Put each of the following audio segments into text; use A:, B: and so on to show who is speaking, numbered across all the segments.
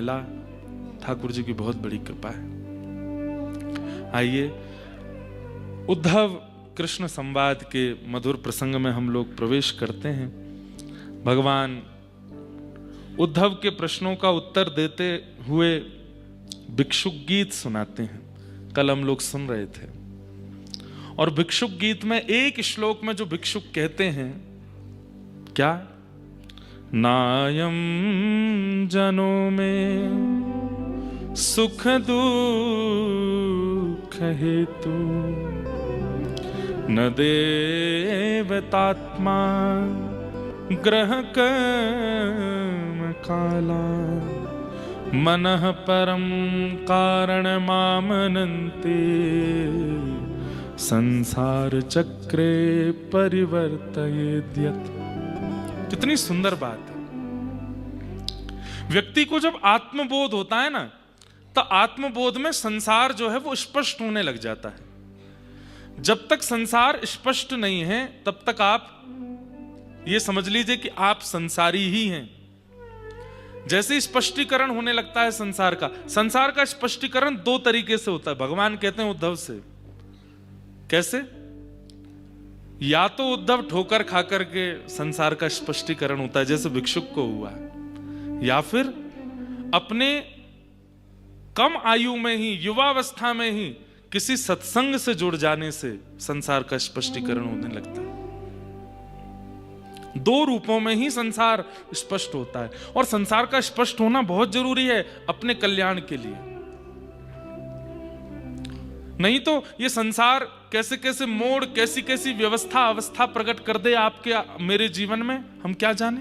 A: मिला, ठाकुर जी की बहुत बड़ी कृपा है। आइए उद्धव कृष्ण संवाद के मधुर प्रसंग में हम लोग प्रवेश करते हैं। भगवान उद्धव के प्रश्नों का उत्तर देते हुए भिक्षुक गीत सुनाते हैं। कल हम लोग सुन रहे थे, और भिक्षुक गीत में एक श्लोक में जो भिक्षुक कहते हैं क्या, नायम जनों में सुख दुख हेतु न देवतात्मा ग्रह कर्म काला मनः परम कारण मामनन्ते संसार चक्रे परिवर्तयेद्यत्। कितनी सुंदर बात है। व्यक्ति को जब आत्मबोध होता है ना, तो आत्मबोध में संसार जो है वो स्पष्ट होने लग जाता है। जब तक संसार स्पष्ट नहीं है तब तक आप ये समझ लीजिए कि आप संसारी ही हैं। जैसे स्पष्टीकरण होने लगता है संसार का स्पष्टीकरण दो तरीके से होता है। भगवान कहते हैं उद्धव से, कैसे? या तो उद्धव ठोकर खाकर के संसार का स्पष्टीकरण होता है जैसे भिक्षुक को हुआ, या फिर अपने कम आयु में ही, युवावस्था में ही किसी सत्संग से जुड़ जाने से संसार का स्पष्टीकरण होने लगता है। दो रूपों में ही संसार स्पष्ट होता है, और संसार का स्पष्ट होना बहुत जरूरी है अपने कल्याण के लिए। नहीं तो ये संसार कैसे कैसे मोड़, कैसी कैसी व्यवस्था अवस्था प्रकट कर दे आपके मेरे जीवन में, हम क्या जाने।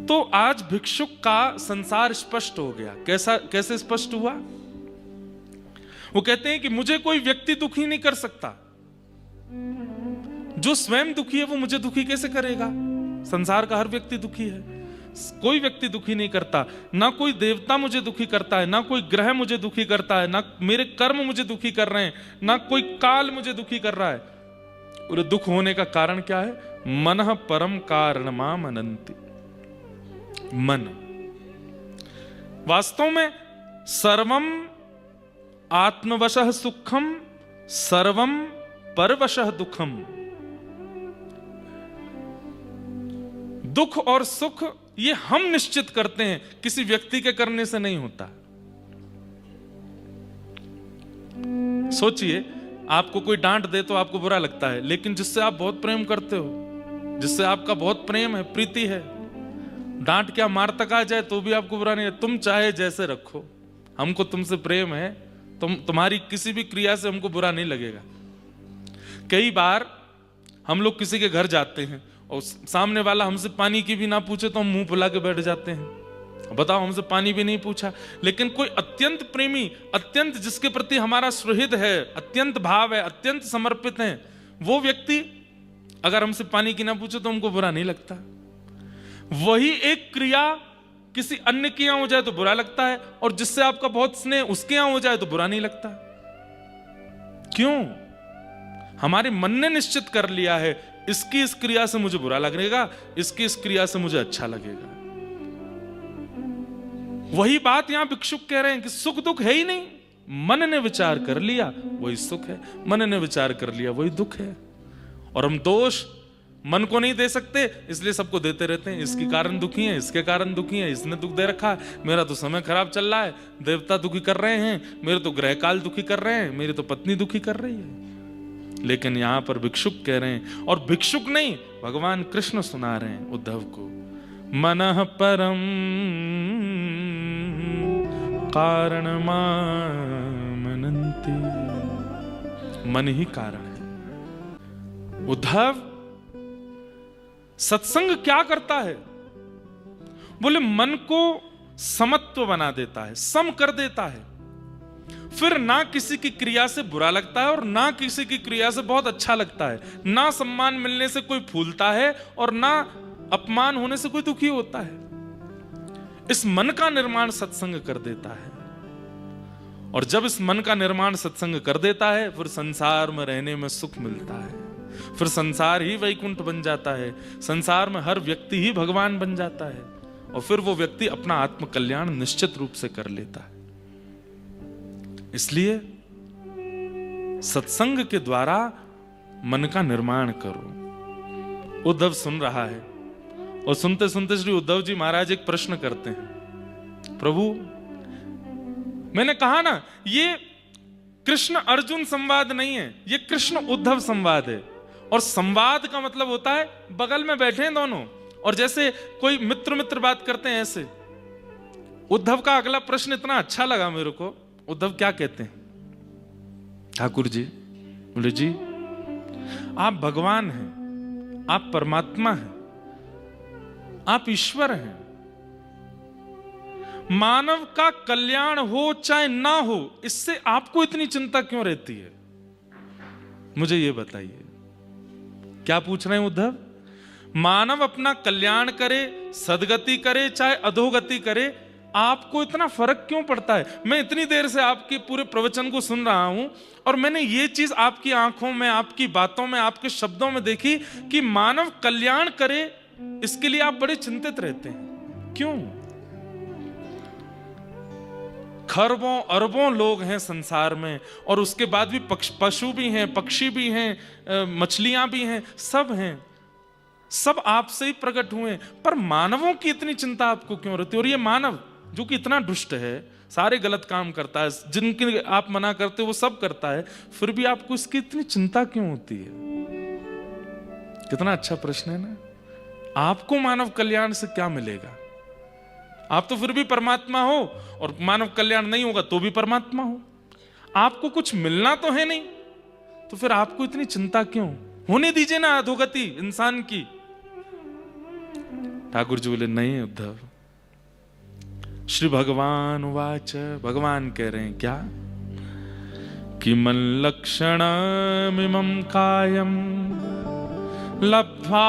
A: तो आज भिक्षुक का संसार स्पष्ट हो गया। कैसे स्पष्ट हुआ? वो कहते हैं कि मुझे कोई व्यक्ति दुखी नहीं कर सकता। जो स्वयं दुखी है वो मुझे दुखी कैसे करेगा? संसार का हर व्यक्ति दुखी है, कोई व्यक्ति दुखी नहीं करता। ना कोई देवता मुझे दुखी करता है, ना कोई ग्रह मुझे दुखी करता है, ना मेरे कर्म मुझे दुखी कर रहे हैं, ना कोई काल मुझे दुखी कर रहा है। और दुख होने का कारण क्या है? मनः परम कारणमाम अनंति। मन वास्तव में सर्वम आत्मवशः सुखम सर्वम परवशः दुखम। दुख और सुख ये हम निश्चित करते हैं, किसी व्यक्ति के करने से नहीं होता। सोचिए, आपको कोई डांट दे तो आपको बुरा लगता है, लेकिन जिससे आप बहुत प्रेम करते हो, जिससे आपका बहुत प्रेम है, प्रीति है, डांट क्या मार तक आ जाए तो भी आपको बुरा नहीं है। तुम चाहे जैसे रखो, हमको तुमसे प्रेम है, तुम्हारी किसी भी क्रिया से हमको बुरा नहीं लगेगा। कई बार हम लोग किसी के घर जाते हैं और सामने वाला हमसे पानी की भी ना पूछे तो हम मुंह फुला के बैठ जाते हैं। बताओ, हमसे पानी भी नहीं पूछा, लेकिन कोई अत्यंत प्रेमी, अत्यंत जिसके प्रति हमारा सुहृद है, अत्यंत भाव है, अत्यंत समर्पित है, वो व्यक्ति अगर हमसे पानी की ना पूछे तो हमको बुरा नहीं लगता। वही एक क्रिया किसी अन्य के यहां हो जाए तो बुरा लगता है, और जिससे आपका बहुत स्नेह उसके यहां हो जाए तो बुरा नहीं लगता। क्यों? हमारे मन ने निश्चित कर लिया है, इसकी इस क्रिया से मुझे बुरा लगेगा, इसकी इस क्रिया से मुझे अच्छा लगेगा। वही बात यहां भिक्षुक कह रहे हैं कि सुख दुख है ही नहीं, मन ने विचार कर लिया वही सुख है, मन ने विचार कर लिया वही दुख है। और हम दोष मन को नहीं दे सकते, इसलिए सबको देते रहते हैं। इसके कारण दुखी है, इसके कारण दुखी है, इसने दुख दे रखा है, मेरा तो समय खराब चल रहा है, देवता दुखी कर रहे हैं, मेरे तो ग्रह काल दुखी कर रहे हैं, मेरी तो पत्नी दुखी कर रही है। लेकिन यहां पर भिक्षुक कह रहे हैं, और भिक्षुक नहीं, भगवान कृष्ण सुना रहे हैं उद्धव को, मनः परम कारणमामनन्ति। मन ही कारण है। उद्धव, सत्संग क्या करता है? बोले मन को समत्व बना देता है, सम कर देता है। फिर ना किसी की क्रिया से बुरा लगता है और ना किसी की क्रिया से बहुत अच्छा लगता है। ना सम्मान मिलने से कोई फूलता है और ना अपमान होने से कोई दुखी होता है। इस मन का निर्माण सत्संग कर देता है, और जब इस मन का निर्माण सत्संग कर देता है, फिर संसार में रहने में सुख मिलता है। फिर संसार ही वैकुंठ बन जाता है, संसार में हर व्यक्ति ही भगवान बन जाता है। और फिर वो व्यक्ति अपना आत्म कल्याण निश्चित रूप से कर लेता है। इसलिए सत्संग के द्वारा मन का निर्माण करो। उद्धव सुन रहा है और सुनते सुनते श्री उद्धव जी महाराज एक प्रश्न करते हैं, प्रभु मैंने कहा ना ये कृष्ण अर्जुन संवाद नहीं है, ये कृष्ण उद्धव संवाद है। और संवाद का मतलब होता है बगल में बैठे हैं दोनों, और जैसे कोई मित्र मित्र बात करते हैं ऐसे। उद्धव का अगला प्रश्न इतना अच्छा लगा मेरे को। उद्धव क्या कहते हैं, ठाकुर जी बोले जी आप भगवान हैं, आप परमात्मा हैं, आप ईश्वर हैं। मानव का कल्याण हो चाहे ना हो, इससे आपको इतनी चिंता क्यों रहती है? मुझे यह बताइए। क्या पूछ रहे हैं उद्धव? मानव अपना कल्याण करे, सदगति करे चाहे अधोगति करे, आपको इतना फर्क क्यों पड़ता है? मैं इतनी देर से आपके पूरे प्रवचन को सुन रहा हूं और मैंने ये चीज आपकी आंखों में, आपकी बातों में, आपके शब्दों में देखी कि मानव कल्याण करे, इसके लिए आप बड़े चिंतित रहते हैं। क्यों? खरबों अरबों लोग हैं संसार में, और उसके बाद भी पशु भी हैं, पक्षी भी हैं, मछलियां भी हैं, सब हैं, सब आपसे ही प्रकट हुए, पर मानवों की इतनी चिंता आपको क्यों रहती है? और ये मानव जो कि इतना दुष्ट है, सारे गलत काम करता है, जिनके आप मना करते हो वो सब करता है, फिर भी आपको इसकी इतनी चिंता क्यों होती है? कितना अच्छा प्रश्न है ना। आपको मानव कल्याण से क्या मिलेगा? आप तो फिर भी परमात्मा हो, और मानव कल्याण नहीं होगा तो भी परमात्मा हो। आपको कुछ मिलना तो है नहीं, तो फिर आपको इतनी चिंता क्यों? होने दीजिए ना अधोगति इंसान की। ठाकुर जी बोले नहीं उद्धव। श्री भगवान वाच, भगवान कह रहे हैं क्या कि मन लक्षणमिमं कायं लब्ध्वा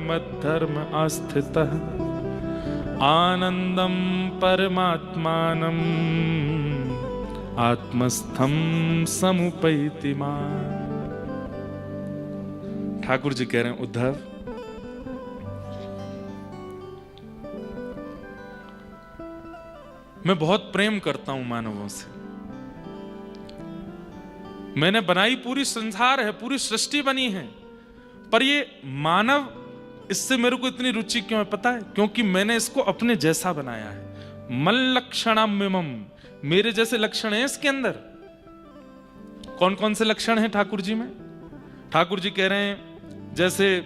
A: मद्धर्म आस्थितः आनंदम परमात्मानम् आत्मस्थम समुपैति मां। ठाकुर जी कह रहे हैं उद्धव, मैं बहुत प्रेम करता हूं मानवों से। मैंने बनाई पूरी संसार है, पूरी सृष्टि बनी है, पर ये मानव, इससे मेरे को इतनी रुचि क्यों है पता है? क्योंकि मैंने इसको अपने जैसा बनाया है। मल लक्षणमिमं, मेरे जैसे लक्षण हैं इसके अंदर। कौन कौन से लक्षण हैं ठाकुर जी में? ठाकुर जी कह रहे हैं, जैसे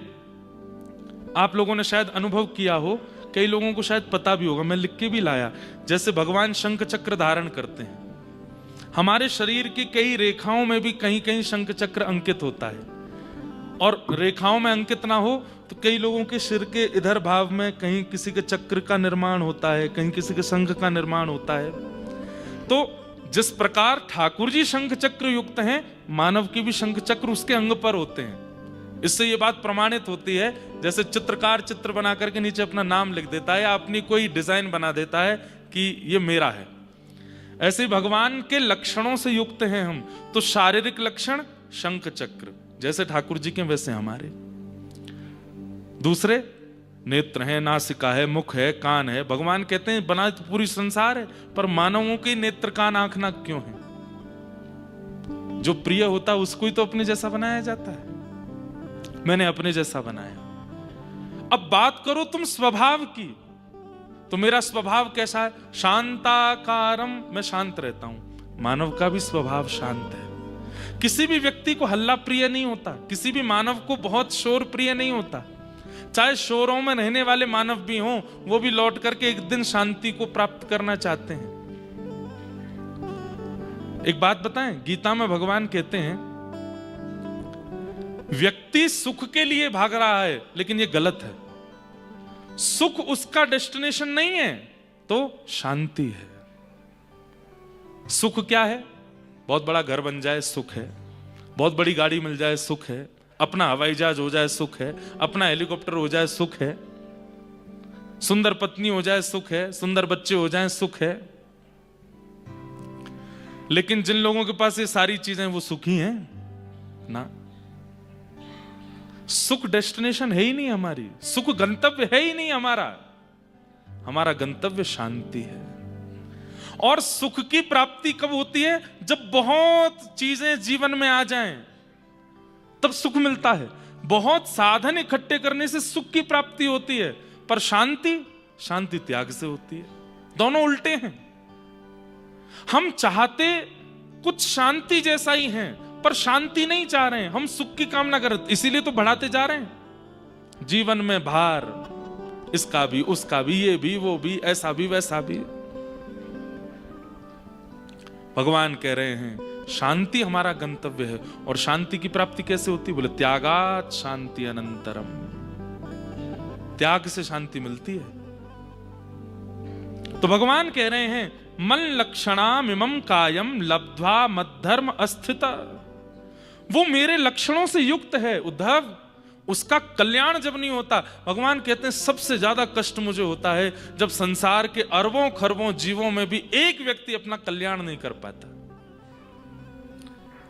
A: आप लोगों ने शायद अनुभव किया हो, कई लोगों को शायद पता भी होगा, मैं लिख के भी लाया, जैसे भगवान शंख चक्र धारण करते हैं। हमारे शरीर की कई रेखाओं में भी कहीं कहीं शंख चक्र अंकित होता है, और रेखाओं में अंकित ना हो तो कई लोगों के सिर के इधर भाव में कहीं किसी के चक्र का निर्माण होता है, कहीं किसी के शंख का निर्माण होता है। तो जिस प्रकार ठाकुर जी शंख चक्र युक्त हैं, मानव की भी शंख चक्र उसके अंग पर होते हैं। इससे यह बात प्रमाणित होती है, जैसे चित्रकार चित्र बना करके नीचे अपना नाम लिख देता है या अपनी कोई डिजाइन बना देता है कि ये मेरा है, ऐसे ही भगवान के लक्षणों से युक्त हैं हम। तो शारीरिक लक्षण शंख चक्र, जैसे ठाकुर जी के वैसे हमारे। दूसरे नेत्र हैं, नासिका है, मुख है, कान है। भगवान कहते हैं बना तो पूरी संसार है, पर मानवों के नेत्र कान आंख नाक क्यों है? जो प्रिय होता है उसको ही तो अपने जैसा बनाया जाता है। मैंने अपने जैसा बनाया। अब बात करो तुम स्वभाव की, तो मेरा स्वभाव कैसा है? शांताकारम, मैं शांत रहता हूं। मानव का भी स्वभाव शांत है। किसी भी व्यक्ति को हल्ला प्रिय नहीं होता, किसी भी मानव को बहुत शोर प्रिय नहीं होता। चाहे शोरों में रहने वाले मानव भी हों, वो भी लौट करके एक दिन शांति को प्राप्त करना चाहते हैं। एक बात बताएं, गीता में भगवान कहते हैं व्यक्ति सुख के लिए भाग रहा है, लेकिन ये गलत है। सुख उसका डेस्टिनेशन नहीं है, तो शांति है। सुख क्या है? बहुत बड़ा घर बन जाए सुख है, बहुत बड़ी गाड़ी मिल जाए सुख है, अपना हवाई जहाज हो जाए सुख है, अपना हेलीकॉप्टर हो जाए सुख है, सुंदर पत्नी हो जाए सुख है, सुंदर बच्चे हो जाए सुख है। लेकिन जिन लोगों के पास ये सारी चीजें वो सुखी हैं ना? सुख डेस्टिनेशन है ही नहीं हमारी, सुख गंतव्य है ही नहीं हमारा। हमारा गंतव्य शांति है। और सुख की प्राप्ति कब होती है? जब बहुत चीजें जीवन में आ जाएं, तब सुख मिलता है। बहुत साधन इकट्ठे करने से सुख की प्राप्ति होती है, पर शांति त्याग से होती है। दोनों उल्टे हैं। हम चाहते कुछ शांति जैसा ही हैं, पर शांति नहीं चाह रहे हैं, हम सुख की कामना कर रहे हैं, इसीलिए तो बढ़ाते जा रहे हैं। जीवन में भार, इसका भी, उसका भी, ये भी, वो भी, ऐसा भी, वैसा भी। भगवान कह रहे हैं शांति हमारा गंतव्य है। और शांति की प्राप्ति कैसे होती? बोले त्यागात शांति अनंतरम। त्याग से शांति मिलती है। तो भगवान कह रहे हैं मन लक्षणाम इमं कायम लब्ध्वा मद्धर्म अस्थित। वो मेरे लक्षणों से युक्त है उद्धव, उसका कल्याण जब नहीं होता। भगवान कहते हैं सबसे ज्यादा कष्ट मुझे होता है जब संसार के अरबों खरबों जीवों में भी एक व्यक्ति अपना कल्याण नहीं कर पाता।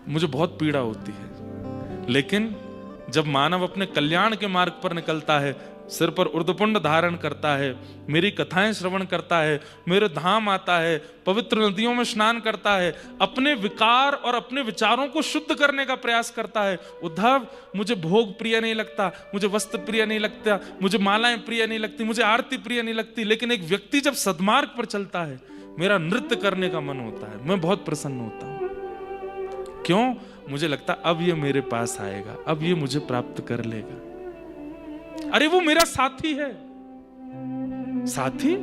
A: मुझे बहुत पीड़ा होती है। लेकिन जब मानव अपने कल्याण के मार्ग पर निकलता है, सिर पर उर्ध्वपुंड धारण करता है, मेरी कथाएं श्रवण करता है, मेरे धाम आता है, पवित्र नदियों में स्नान करता है, अपने विकार और अपने विचारों को शुद्ध करने का प्रयास करता है। उद्धव मुझे भोग प्रिय नहीं लगता, मुझे वस्त्र प्रिय नहीं लगता, मुझे मालाएं प्रिय नहीं लगती, मुझे आरती प्रिय नहीं लगती। लेकिन एक व्यक्ति जब सद्मार्ग पर चलता है, मेरा नृत्य करने का मन होता है, मैं बहुत प्रसन्न होता हूं। क्यों? मुझे लगता अब ये मेरे पास आएगा, अब ये मुझे प्राप्त कर लेगा। अरे वो मेरा साथी है। साथी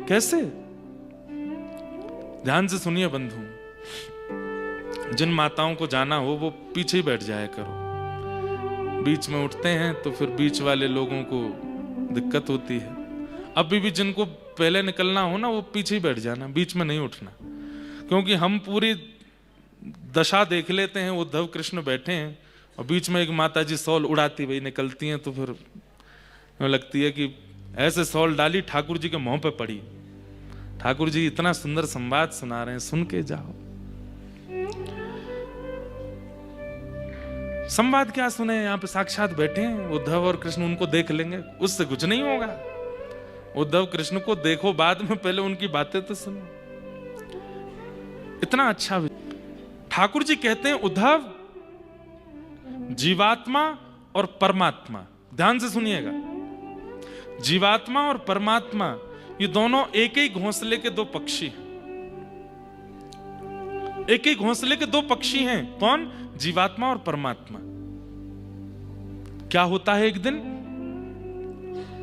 A: कैसे? ध्यान से सुनिए बंधु, जिन माताओं को जाना हो वो पीछे ही बैठ जाया करो। बीच में उठते हैं तो फिर बीच वाले लोगों को दिक्कत होती है। अभी भी जिनको पहले निकलना हो ना, वो पीछे ही बैठ जाना, बीच में नहीं उठना। क्योंकि हम पूरी दशा देख लेते हैं, उद्धव कृष्ण बैठे हैं और बीच में एक माता जी सौल उड़ाती हुई निकलती हैं, तो फिर लगती है कि ऐसे सौल डाली ठाकुर जी के मुंह पे पड़ी। ठाकुर जी इतना सुंदर संवाद सुना रहे हैं, सुन के जाओ। संवाद क्या सुने, यहाँ पे साक्षात बैठे हैं उद्धव और कृष्ण, उनको देख लेंगे, उससे कुछ नहीं होगा। उद्धव कृष्ण को देखो बाद में, पहले उनकी बातें तो सुनो। इतना अच्छा। ठाकुर जी कहते हैं उद्धव, जीवात्मा और परमात्मा, ध्यान से सुनिएगा, जीवात्मा और परमात्मा ये दोनों एक ही घोंसले के दो पक्षी हैं। एक ही घोंसले के दो पक्षी हैं। कौन? जीवात्मा और परमात्मा। क्या होता है एक दिन?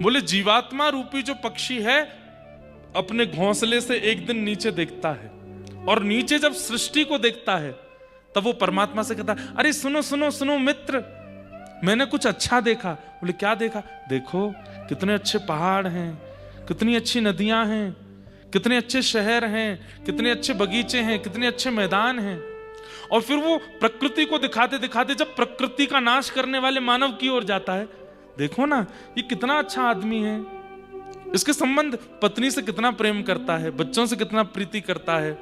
A: बोले जीवात्मा रूपी जो पक्षी है अपने घोंसले से एक दिन नीचे देखता है, और नीचे जब सृष्टि को देखता है तब वो परमात्मा से कहता है, अरे सुनो सुनो सुनो मित्र, मैंने कुछ अच्छा देखा। बोले क्या देखा? देखो कितने अच्छे पहाड़ हैं, कितनी अच्छी नदियां हैं, कितने अच्छे शहर हैं, कितने अच्छे बगीचे हैं, कितने अच्छे मैदान हैं। और फिर वो प्रकृति को दिखाते दिखाते जब प्रकृति का नाश करने वाले मानव की ओर जाता है, देखो ना ये कितना अच्छा आदमी है, इसके संबंध पत्नी से कितना प्रेम करता है, बच्चों से कितना प्रीति करता है,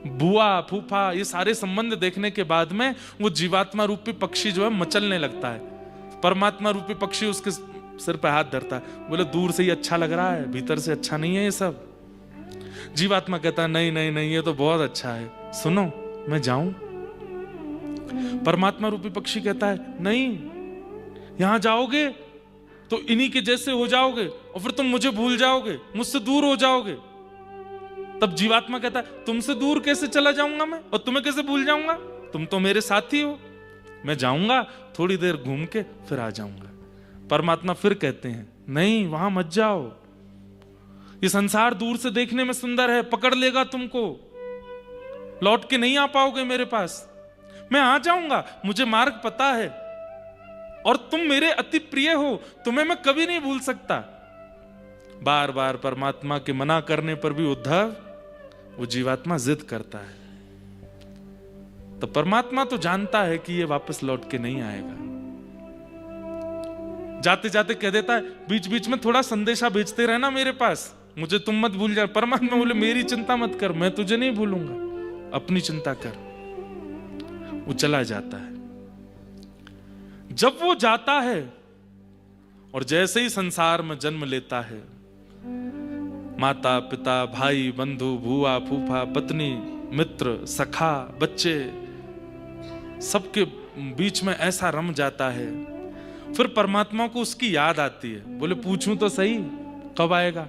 A: बुआ फूफा, ये सारे संबंध देखने के बाद में वो जीवात्मा रूपी पक्षी जो है मचलने लगता है। परमात्मा रूपी पक्षी उसके सिर पे हाथ धरता है, बोले दूर से ही अच्छा लग रहा है, भीतर से अच्छा नहीं है ये सब। जीवात्मा कहता है नहीं नहीं नहीं, ये तो बहुत अच्छा है, सुनो मैं जाऊं। परमात्मा रूपी पक्षी कहता है नहीं, यहां जाओगे तो इन्हीं के जैसे हो जाओगे और फिर तुम मुझे भूल जाओगे, मुझसे दूर हो जाओगे। तब जीवात्मा कहता है तुमसे दूर कैसे चला जाऊंगा मैं, और तुम्हें कैसे भूल जाऊंगा, तुम तो मेरे साथी हो। मैं जाऊंगा थोड़ी देर घूम के फिर आ जाऊंगा। परमात्मा फिर कहते हैं नहीं, वहां मत जाओ, ये संसार दूर से देखने में सुंदर है, पकड़ लेगा तुमको, लौट के नहीं आ पाओगे मेरे पास। मैं आ जाऊंगा, मुझे मार्ग पता है, और तुम मेरे अति प्रिय हो, तुम्हें मैं कभी नहीं भूल सकता। बार बार परमात्मा के मना करने पर भी उद्धव वो जीवात्मा जिद करता है। तो परमात्मा तो जानता है कि ये वापस लौट के नहीं आएगा। जाते जाते कह देता है बीच बीच में थोड़ा संदेशा भेजते रहना मेरे पास, मुझे तुम मत भूल जाओ। परमात्मा बोले मेरी चिंता मत कर, मैं तुझे नहीं भूलूंगा, अपनी चिंता कर। वो चला जाता है। जब वो जाता है और जैसे ही संसार में जन्म लेता है, माता पिता भाई बंधु भूआ फूफा पत्नी मित्र सखा बच्चे सबके बीच में ऐसा रम जाता है, फिर परमात्मा को उसकी याद आती है। बोले पूछूं तो सही कब आएगा?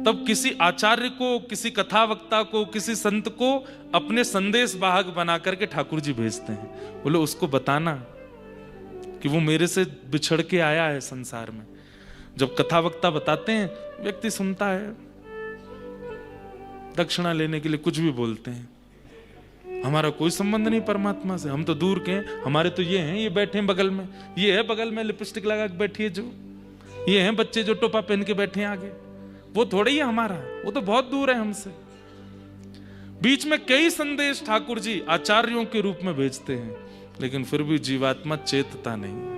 A: तब किसी आचार्य को, किसी कथावक्ता को, किसी संत को अपने संदेश वाहक बना करके ठाकुर जी भेजते हैं। बोले उसको बताना कि वो मेरे से बिछड़ के आया है संसार में। जब कथावक्ता बताते हैं, व्यक्ति सुनता है, दक्षिणा लेने के लिए कुछ भी बोलते हैं। हमारा कोई संबंध नहीं परमात्मा से, हम तो दूर के हैं। हमारे तो ये हैं, ये बैठे हैं बगल में, ये है बगल में लिपस्टिक लगा के बैठी है जो, ये हैं बच्चे जो टोपा पहन के बैठे हैं आगे, वो थोड़ा ही है हमारा, वो तो बहुत दूर है हमसे। बीच में कई संदेश ठाकुर जी आचार्यों के रूप में भेजते हैं, लेकिन फिर भी जीवात्मा चेतता नहीं।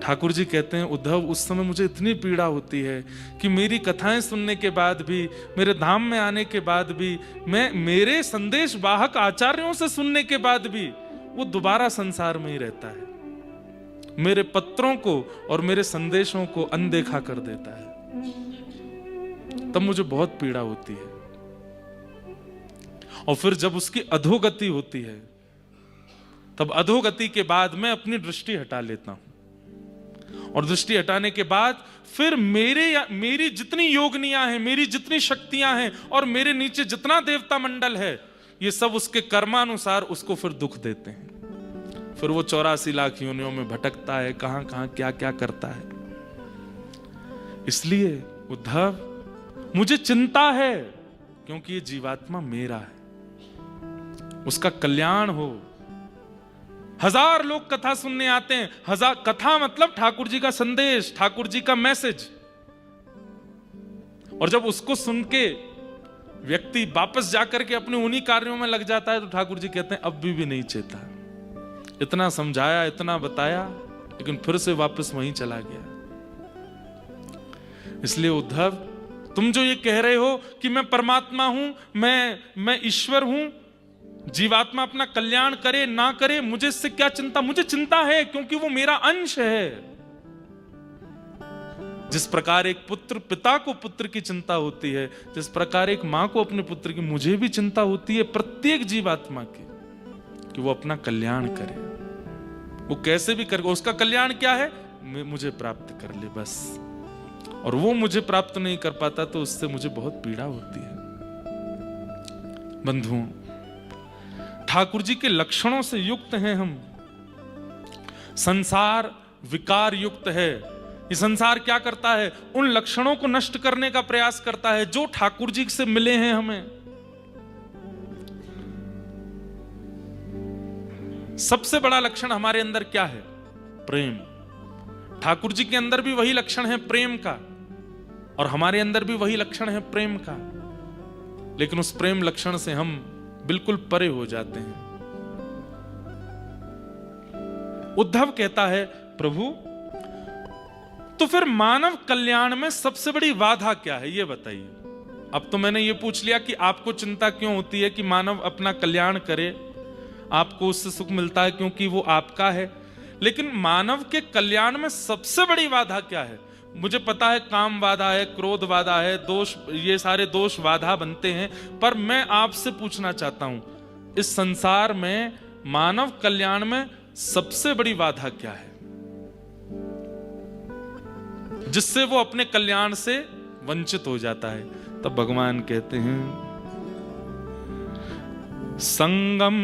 A: ठाकुर जी कहते हैं, उद्धव उस समय मुझे इतनी पीड़ा होती है कि मेरी कथाएं सुनने के बाद भी, मेरे धाम में आने के बाद भी, मैं मेरे संदेश वाहक आचार्यों से सुनने के बाद भी वो दोबारा संसार में ही रहता है, मेरे पत्रों को और मेरे संदेशों को अनदेखा कर देता है। तब मुझे बहुत पीड़ा होती है। और फिर जब उसकी अधोगति होती है, तब अधोगति के बाद मैं अपनी दृष्टि हटा लेता हूं, और दृष्टि हटाने के बाद फिर मेरी जितनी योगनियां हैं, मेरी जितनी शक्तियां हैं और मेरे नीचे जितना देवता मंडल है, ये सब उसके कर्मानुसार उसको फिर दुख देते हैं। फिर वो 84 लाख योनियों में भटकता है, कहां कहां क्या क्या करता है। इसलिए उद्धव मुझे चिंता है, क्योंकि ये जीवात्मा मेरा है, उसका कल्याण हो। 1000 लोग कथा सुनने आते हैं, 1000 कथा मतलब ठाकुर जी का संदेश, ठाकुर जी का मैसेज, और जब उसको सुन के व्यक्ति वापस जाकर के अपने उन्हीं कार्यों में लग जाता है, तो ठाकुर जी कहते हैं अब भी नहीं चेता। इतना समझाया, इतना बताया, लेकिन फिर से वापस वहीं चला गया। इसलिए उद्धव, तुम जो ये कह रहे हो कि मैं परमात्मा हूं, मैं ईश्वर हूं, जीवात्मा अपना कल्याण करे ना करे, मुझे इससे क्या चिंता? मुझे चिंता है, क्योंकि वो मेरा अंश है। जिस प्रकार एक पुत्र पिता को पुत्र की चिंता होती है, जिस प्रकार एक मां को अपने पुत्र की, मुझे भी चिंता होती है प्रत्येक जीवात्मा की, कि वो अपना कल्याण करे। वो कैसे भी करे, उसका कल्याण क्या है? मुझे प्राप्त कर ले बस। और वो मुझे प्राप्त नहीं कर पाता तो उससे मुझे बहुत पीड़ा होती है। बंधुओं, ठाकुर जी के लक्षणों से युक्त हैं हम। संसार विकार युक्त है। ये संसार क्या करता है? उन लक्षणों को नष्ट करने का प्रयास करता है जो ठाकुर जी से मिले हैं हमें। सबसे बड़ा लक्षण हमारे अंदर क्या है? प्रेम। ठाकुर जी के अंदर भी वही लक्षण है प्रेम का, और हमारे अंदर भी वही लक्षण है प्रेम का, लेकिन उस प्रेम लक्षण से हम बिल्कुल परे हो जाते हैं। उद्धव कहता है, प्रभु तो फिर मानव कल्याण में सबसे बड़ी बाधा क्या है, ये बताइए। अब तो मैंने ये पूछ लिया कि आपको चिंता क्यों होती है कि मानव अपना कल्याण करे, आपको उससे सुख मिलता है क्योंकि वो आपका है, लेकिन मानव के कल्याण में सबसे बड़ी बाधा क्या है? मुझे पता है काम बाधा है, क्रोध बाधा है, दोष, ये सारे दोष बाधा बनते हैं, पर मैं आपसे पूछना चाहता हूं, इस संसार में मानव कल्याण में सबसे बड़ी बाधा क्या है, जिससे वो अपने कल्याण से वंचित हो जाता है? तब भगवान कहते हैं, संगम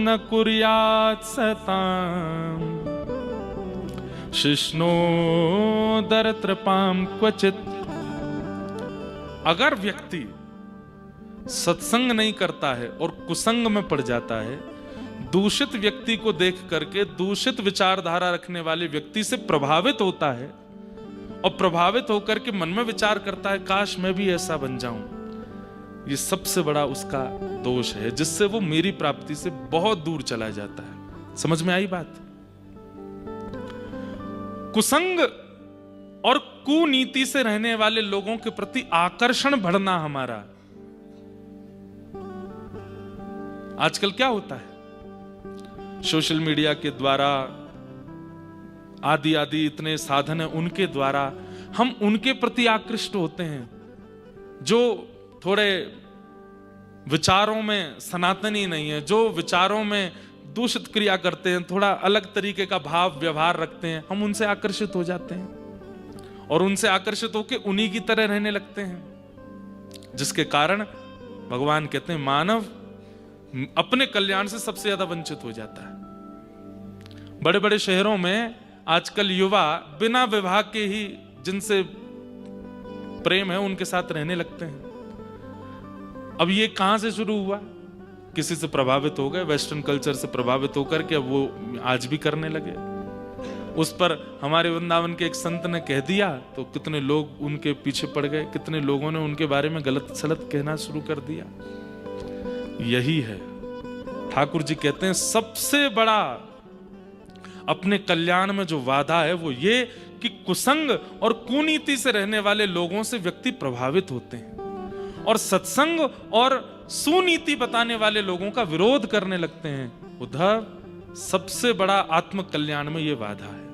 A: न कुर्यात् सताम शिष्णोदर कृपाम क्वचित। अगर व्यक्ति सत्संग नहीं करता है और कुसंग में पड़ जाता है, दूषित व्यक्ति को देख करके, दूषित विचारधारा रखने वाले व्यक्ति से प्रभावित होता है, और प्रभावित होकर के मन में विचार करता है काश मैं भी ऐसा बन जाऊं, ये सबसे बड़ा उसका दोष है, जिससे वो मेरी प्राप्ति से बहुत दूर चला जाता है। समझ में आई बात? कुसंग और कुनीति से रहने वाले लोगों के प्रति आकर्षण बढ़ना हमारा। आजकल क्या होता है? सोशल मीडिया के द्वारा, आदि आदि इतने साधन है, उनके द्वारा हम उनके प्रति आकृष्ट होते हैं जो थोड़े विचारों में सनातनी नहीं है, जो विचारों में दूषित क्रिया करते हैं, थोड़ा अलग तरीके का भाव व्यवहार रखते हैं, हम उनसे आकर्षित हो जाते हैं और उनसे आकर्षित होकर उन्हीं की तरह रहने लगते हैं, जिसके कारण भगवान कहते हैं मानव अपने कल्याण से सबसे ज्यादा वंचित हो जाता है। बड़े बड़े शहरों में आजकल युवा बिना विवाह के ही जिनसे प्रेम है उनके साथ रहने लगते हैं। अब ये कहां से शुरू हुआ? किसी से प्रभावित हो गए, वेस्टर्न कल्चर से प्रभावित होकर के अब वो आज भी करने लगे। उस पर हमारे वृंदावन के एक संत ने कह दिया तो कितने लोग उनके पीछे पड़ गए, कितने लोगों ने उनके बारे में गलत सलत कहना शुरू कर दिया। यही है, ठाकुर जी कहते हैं सबसे बड़ा अपने कल्याण में जो वादा है वो ये कि कुसंग और कुनीति से रहने वाले लोगों से व्यक्ति प्रभावित होते हैं और सत्संग और सुनीति बताने वाले लोगों का विरोध करने लगते हैं। उद्धव, सबसे बड़ा आत्म कल्याण में यह वादा है।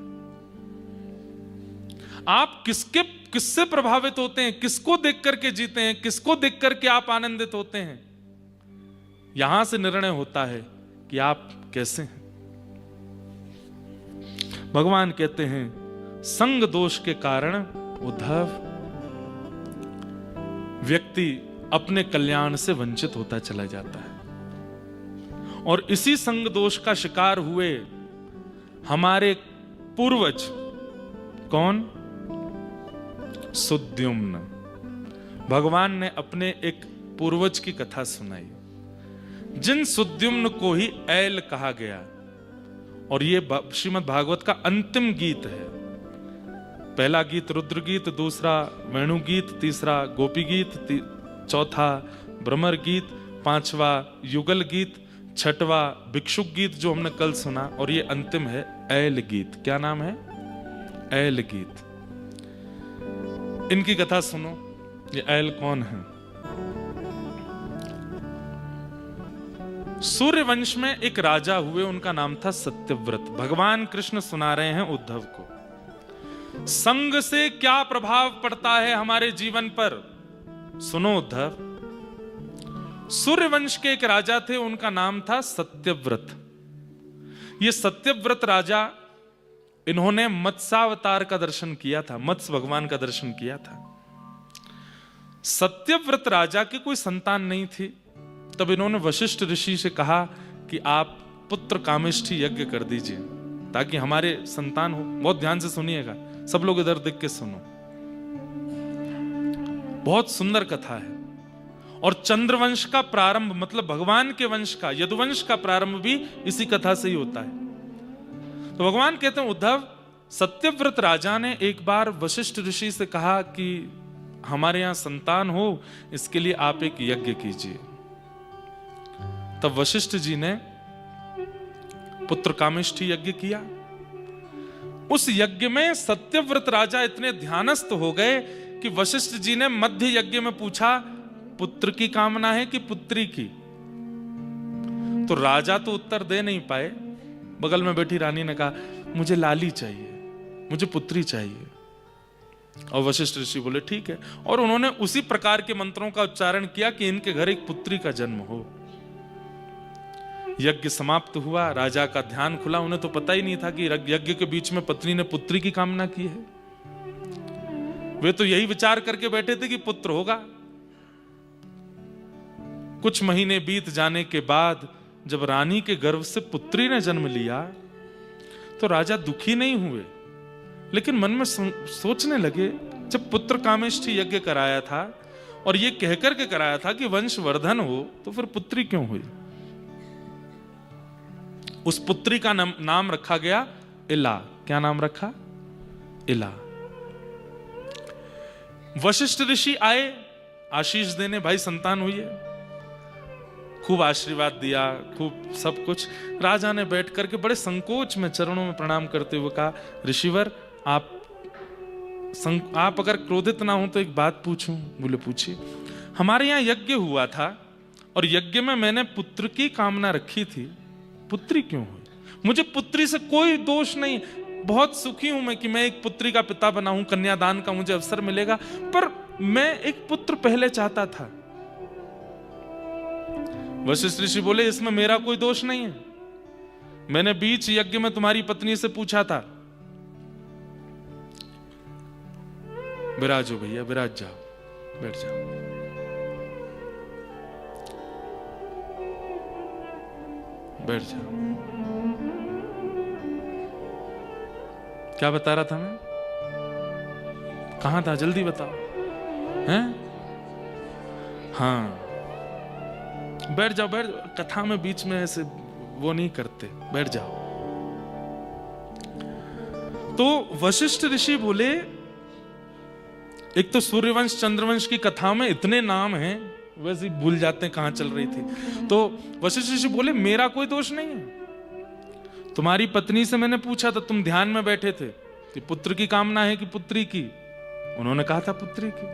A: आप किससे प्रभावित होते हैं, किसको देख करके जीते हैं, किसको देख करके आप आनंदित होते हैं, यहां से निर्णय होता है कि आप कैसे हैं। भगवान कहते हैं संग दोष के कारण उद्धव व्यक्ति अपने कल्याण से वंचित होता चला जाता है और इसी संग दोष का शिकार हुए हमारे पूर्वज। कौन? सुद्युम्न। भगवान ने अपने एक पूर्वज की कथा सुनाई, जिन सुद्युम्न को ही ऐल कहा गया, और ये श्रीमद् भागवत का अंतिम गीत है। पहला गीत रुद्र गीत, दूसरा वेणु गीत, तीसरा गोपी गीत, चौथा भ्रमर गीत, पांचवा युगल गीत, छठवा भिक्षुक गीत जो हमने कल सुना, और ये अंतिम है ऐल गीत। क्या नाम है? ऐल गीत। इनकी कथा सुनो। ये ऐल कौन है? सूर्य वंश में एक राजा हुए, उनका नाम था सत्यव्रत। भगवान कृष्ण सुना रहे हैं उद्धव को संग से क्या प्रभाव पड़ता है हमारे जीवन पर। सुनो उद्धव, सूर्यवंश के एक राजा थे, उनका नाम था सत्यव्रत। ये सत्यव्रत राजा, इन्होंने मत्स्यावतार का दर्शन किया था, मत्स्य भगवान का दर्शन किया था। सत्यव्रत राजा की कोई संतान नहीं थी, तब इन्होंने वशिष्ठ ऋषि से कहा कि आप पुत्र कामेष्ठी यज्ञ कर दीजिए ताकि हमारे संतान हो। बहुत ध्यान से सुनिएगा, सब लोग इधर देख के सुनो, बहुत सुंदर कथा है। और चंद्रवंश का प्रारंभ, मतलब भगवान के वंश का, यदुवंश का प्रारंभ भी इसी कथा से ही होता है। तो भगवान कहते हैं उद्धव, सत्यव्रत राजा ने एक बार वशिष्ठ ऋषि से कहा कि हमारे यहां संतान हो, इसके लिए आप एक यज्ञ कीजिए। तब वशिष्ठ जी ने पुत्र कामेष्ठी यज्ञ किया। उस यज्ञ में सत्यव्रत राजा इतने ध्यानस्थ हो गए कि वशिष्ठ जी ने मध्य यज्ञ में पूछा, पुत्र की कामना है कि पुत्री की? तो राजा तो उत्तर दे नहीं पाए। बगल में बैठी रानी ने कहा, मुझे लाली चाहिए, मुझे पुत्री चाहिए। और वशिष्ठ ऋषि बोले ठीक है, और उन्होंने उसी प्रकार के मंत्रों का उच्चारण किया कि इनके घर एक पुत्री का जन्म हो। यज्ञ समाप्त हुआ, राजा का ध्यान खुला। उन्हें तो पता ही नहीं था कि यज्ञ के बीच में पत्नी ने पुत्री की कामना की है। वे तो यही विचार करके बैठे थे कि पुत्र होगा। कुछ महीने बीत जाने के बाद जब रानी के गर्भ से पुत्री ने जन्म लिया तो राजा दुखी नहीं हुए, लेकिन मन में सोचने लगे, जब पुत्र कामेष्ठी यज्ञ कराया था और ये कहकर के कराया था कि वंश वर्धन हो, तो फिर पुत्री क्यों हुई? उस पुत्री का नाम रखा गया इला। क्या नाम रखा? इला। वशिष्ठ ऋषि आए आशीष देने, भाई संतान हुई है। खूब आशीर्वाद दिया, खूब सब कुछ। राजा ने बैठ करके बड़े संकोच में चरणों में प्रणाम करते हुए कहा, ऋषिवर आप अगर क्रोधित ना हो तो एक बात पूछूं? बोले पूछिए। हमारे यहाँ यज्ञ हुआ था और यज्ञ में मैंने पुत्र की कामना रखी थी, पुत्री क्यों हुई? मुझे पुत्री से कोई दोष नहीं, बहुत सुखी हूं मैं कि मैं एक पुत्री का पिता बना हूं, कन्यादान का मुझे अवसर मिलेगा, पर मैं एक पुत्र पहले चाहता था। वशिष्ठ ऋषि बोले इसमें मेरा कोई दोष नहीं है। मैंने बीच यज्ञ में तुम्हारी पत्नी से पूछा था, विराजो भैया, विराज जाओ, बैठ जाओ। बैठ जाओ। क्या बता रहा था मैं? कहां था? जल्दी बताओ। हैं? हाँ, बैठ जाओ, बैठ जाओ। कथा में बीच में ऐसे वो नहीं करते, बैठ जाओ। तो वशिष्ठ ऋषि बोले, एक तो सूर्यवंश चंद्रवंश की कथा में इतने नाम हैं, वैसे भूल जाते हैं कहां चल रही थी। तो वशिष्ठ ऋषि बोले मेरा कोई दोष नहीं है। तुम्हारी पत्नी से मैंने पूछा था, तुम ध्यान में बैठे थे कि पुत्र की कामना है कि पुत्री की? उन्होंने कहा था पुत्री की।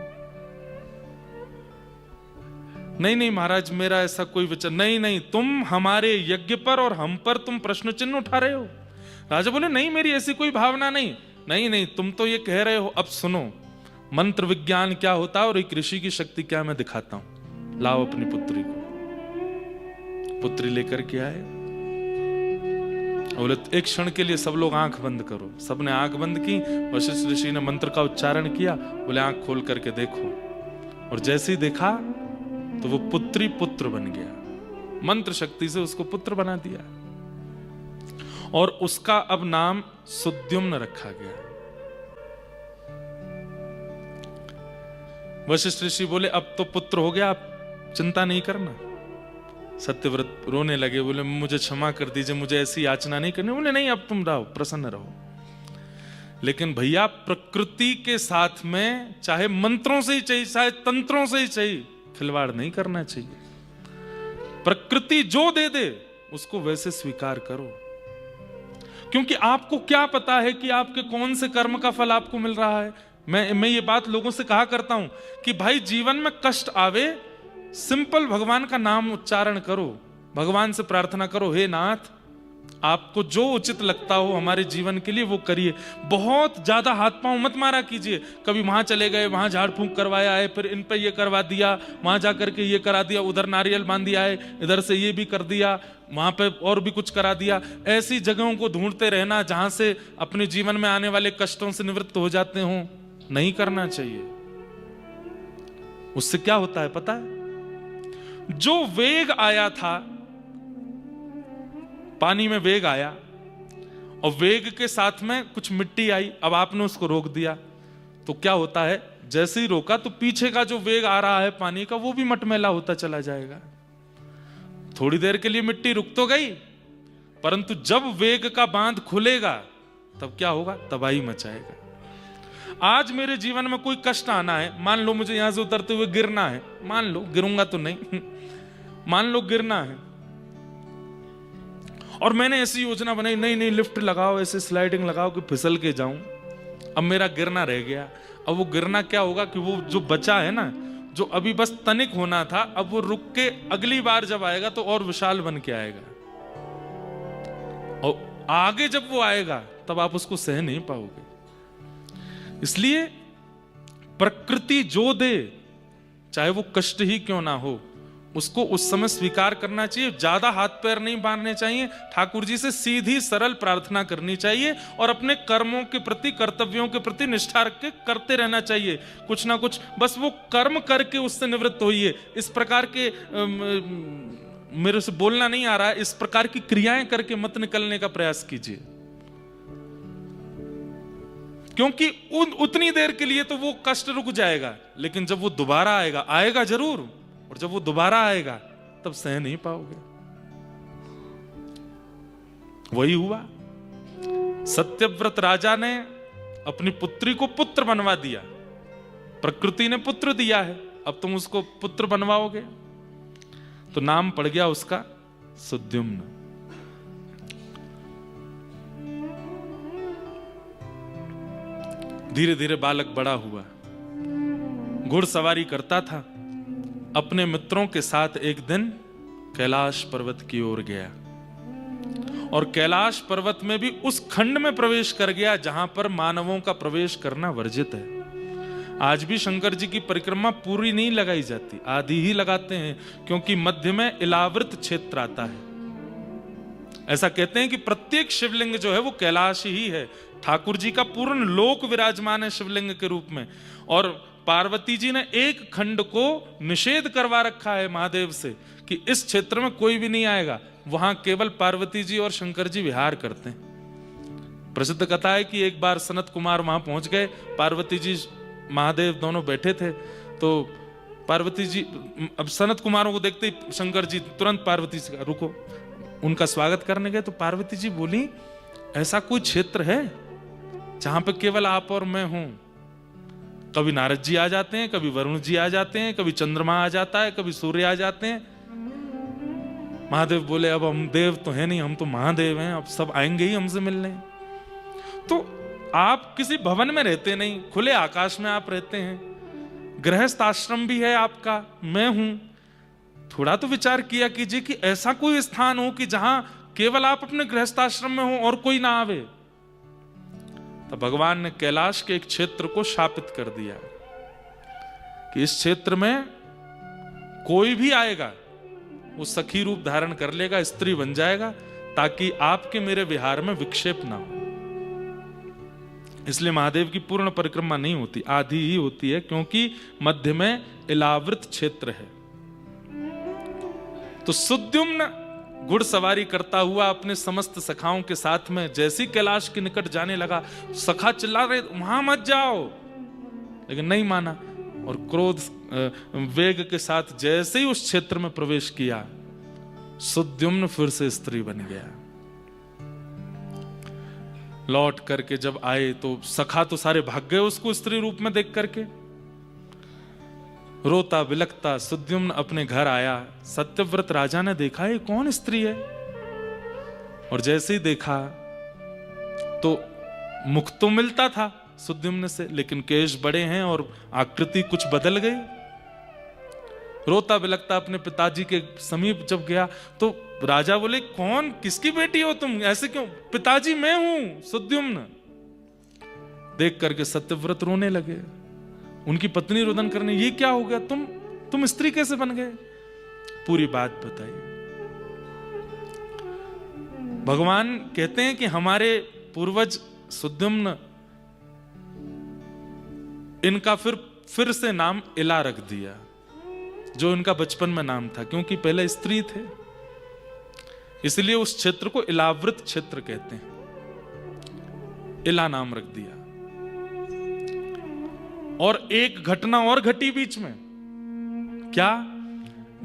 A: नहीं नहीं महाराज, मेरा ऐसा कोई विचार नहीं। नहीं, तुम हमारे यज्ञ पर और हम पर तुम प्रश्न चिन्ह उठा रहे हो। राजा बोले नहीं, मेरी ऐसी कोई भावना नहीं। नहीं नहीं, तुम तो ये कह रहे हो। अब सुनो, मंत्र विज्ञान क्या होता है और एक ऋषि की शक्ति क्या, मैं दिखाता हूं। लाओ अपनी पुत्री को। पुत्री लेकर के आए। बोले एक क्षण के लिए सब लोग आंख बंद करो। सबने आंख बंद की। वशिष्ठ ऋषि ने मंत्र का उच्चारण किया। बोले आंख खोल करके देखो। और जैसे ही देखा तो वो पुत्री पुत्र बन गया। मंत्र शक्ति से उसको पुत्र बना दिया और उसका अब नाम सुद्युम्न रखा गया। वशिष्ठ ऋषि बोले अब तो पुत्र हो गया, आप चिंता नहीं करना। सत्यव्रत रोने लगे। बोले मुझे क्षमा कर दीजिए, मुझे ऐसी याचना नहीं करनी। बोले नहीं, अब तुम रहो, प्रसन्न रहो। लेकिन भैया प्रकृति के साथ में चाहे मंत्रों से ही चाहिए, चाहे तंत्रों से ही चाहिए, खिलवाड़ नहीं करना चाहिए। प्रकृति जो दे दे उसको वैसे स्वीकार करो, क्योंकि आपको क्या पता है कि आपके कौन से कर्म का फल आपको मिल रहा है। मैं ये बात लोगों से कहा करता हूं कि भाई जीवन में कष्ट आवे, सिंपल भगवान का नाम उच्चारण करो, भगवान से प्रार्थना करो, हे नाथ आपको जो उचित लगता हो हमारे जीवन के लिए वो करिए। बहुत ज्यादा हाथ पांव मत मारा कीजिए। कभी वहां चले गए, वहां झाड़ फूंक करवाया है, फिर इन पे ये करवा दिया, वहां जाकर के ये करा दिया, उधर नारियल बांध दिया है, इधर से ये भी कर दिया, वहां पे और भी कुछ करा दिया। ऐसी जगहों को ढूंढते रहना जहां से अपने जीवन में आने वाले कष्टों से निवृत्त हो जाते हो, नहीं करना चाहिए। उससे क्या होता है पता है? जो वेग आया था, पानी में वेग आया और वेग के साथ में कुछ मिट्टी आई, अब आपने उसको रोक दिया तो क्या होता है? जैसे ही रोका तो पीछे का जो वेग आ रहा है पानी का, वो भी मटमैला होता चला जाएगा। थोड़ी देर के लिए मिट्टी रुक तो गई, परंतु जब वेग का बांध खुलेगा तब क्या होगा? तबाही मचाएगा। आज मेरे जीवन में कोई कष्ट आना है, मान लो मुझे यहां से उतरते हुए गिरना है, मान लो, गिरूंगा तो नहीं, मान लो गिरना है, और मैंने ऐसी योजना बनाई, नहीं नहीं लिफ्ट लगाओ, ऐसे स्लाइडिंग लगाओ कि फिसल के जाऊं। अब मेरा गिरना रह गया। अब वो गिरना क्या होगा कि वो जो बचा है ना, जो अभी बस तनिक होना था, अब वो रुक के अगली बार जब आएगा तो और विशाल बन के आएगा, और आगे जब वो आएगा तब आप उसको सह नहीं पाओगे। इसलिए प्रकृति जो दे, चाहे वो कष्ट ही क्यों ना हो, उसको उस समय स्वीकार करना चाहिए। ज्यादा हाथ पैर नहीं बांधने चाहिए, ठाकुर जी से सीधी सरल प्रार्थना करनी चाहिए और अपने कर्मों के प्रति, कर्तव्यों के प्रति निष्ठा रख के करते रहना चाहिए। कुछ ना कुछ बस वो कर्म करके उससे निवृत्त होइए। इस प्रकार के मेरे से बोलना नहीं आ रहा है, इस प्रकार की क्रियाएं करके मत निकलने का प्रयास कीजिए, क्योंकि उतनी देर के लिए तो वो कष्ट रुक जाएगा, लेकिन जब वो दोबारा आएगा, आएगा जरूर, और जब वो दोबारा आएगा तब सह नहीं पाओगे। वही हुआ। सत्यव्रत राजा ने अपनी पुत्री को पुत्र बनवा दिया। प्रकृति ने पुत्र दिया है, अब तुम उसको पुत्र बनवाओगे, तो नाम पड़ गया उसका सुद्युम्न। धीरे धीरे बालक बड़ा हुआ, घुड़सवारी करता था। अपने मित्रों के साथ एक दिन कैलाश पर्वत की ओर गया और कैलाश पर्वत में भी उस खंड में प्रवेश कर गया जहां पर मानवों का प्रवेश करना वर्जित है। आज भी शंकर जी की परिक्रमा पूरी नहीं लगाई जाती, आधी ही लगाते हैं, क्योंकि मध्य में इलावृत क्षेत्र आता है। ऐसा कहते हैं कि प्रत्येक शिवलिंग जो है वो कैलाश ही है। ठाकुर जी का पूर्ण लोक विराजमान है शिवलिंग के रूप में, और पार्वती जी ने एक खंड को निषेध करवा रखा है महादेव से कि इस क्षेत्र में कोई भी नहीं आएगा, वहां केवल पार्वती जी और शंकर जी विहार करते हैं। प्रसिद्ध कथा है कि एक बार सनत कुमार वहां पहुंच गए, पार्वती जी महादेव दोनों बैठे थे, तो पार्वती जी, अब सनत कुमारों को देखते ही शंकर जी तुरंत पार्वती जी का रुको, उनका स्वागत करने गए। तो पार्वती जी बोली, ऐसा कोई क्षेत्र है जहां पे केवल आप और मैं हूं? कभी नारद जी आ जाते हैं, कभी वरुण जी आ जाते हैं, कभी चंद्रमा आ जाता है, कभी सूर्य आ जाते हैं। महादेव बोले, अब हम देव तो है नहीं, हम तो महादेव हैं, अब सब आएंगे ही हमसे मिलने। तो आप किसी भवन में रहते नहीं, खुले आकाश में आप रहते हैं, गृहस्थ आश्रम भी है आपका, मैं हूं। थोड़ा तो विचार किया कीजिए कि ऐसा कोई स्थान हो कि जहां केवल आप अपने गृहस्थ आश्रम में हो और कोई ना आवे। तो भगवान ने कैलाश के एक क्षेत्र को शापित कर दिया कि इस क्षेत्र में कोई भी आएगा वो सखी रूप धारण कर लेगा, स्त्री बन जाएगा, ताकि आपके मेरे विहार में विक्षेप ना हो। इसलिए महादेव की पूर्ण परिक्रमा नहीं होती, आधी ही होती है, क्योंकि मध्य में इलावृत क्षेत्र है। तो सुद्युम्न घुड़सवारी करता हुआ अपने समस्त सखाओं के साथ में जैसी कैलाश के निकट जाने लगा, सखा चिल्ला रहे वहां मत जाओ, लेकिन नहीं माना, और क्रोध वेग के साथ जैसे ही उस क्षेत्र में प्रवेश किया, सुद्युम्न फिर से स्त्री बन गया। लौट करके जब आए तो सखा तो सारे भाग गए उसको स्त्री रूप में देख करके। रोता बिलखता सुद्युम्न अपने घर आया। सत्यव्रत राजा ने देखा ये कौन स्त्री है, और जैसे ही देखा तो मुख तो मिलता था सुद्युम्न से, लेकिन केश बड़े हैं और आकृति कुछ बदल गई। रोता बिलखता अपने पिताजी के समीप जब गया तो राजा बोले, कौन, किसकी बेटी हो तुम, ऐसे क्यों? पिताजी मैं हूं सुद्युम्न। देख करके सत्यव्रत रोने लगे, उनकी पत्नी रुदन करने, ये क्या हो गया, तुम स्त्री कैसे बन गए? पूरी बात बताइए। भगवान कहते हैं कि हमारे पूर्वज सुद्युम्न, इनका फिर से नाम इला रख दिया, जो इनका बचपन में नाम था, क्योंकि पहले स्त्री थे, इसलिए उस क्षेत्र को इलावृत क्षेत्र कहते हैं, इला नाम रख दिया। और एक घटना और घटी बीच में, क्या?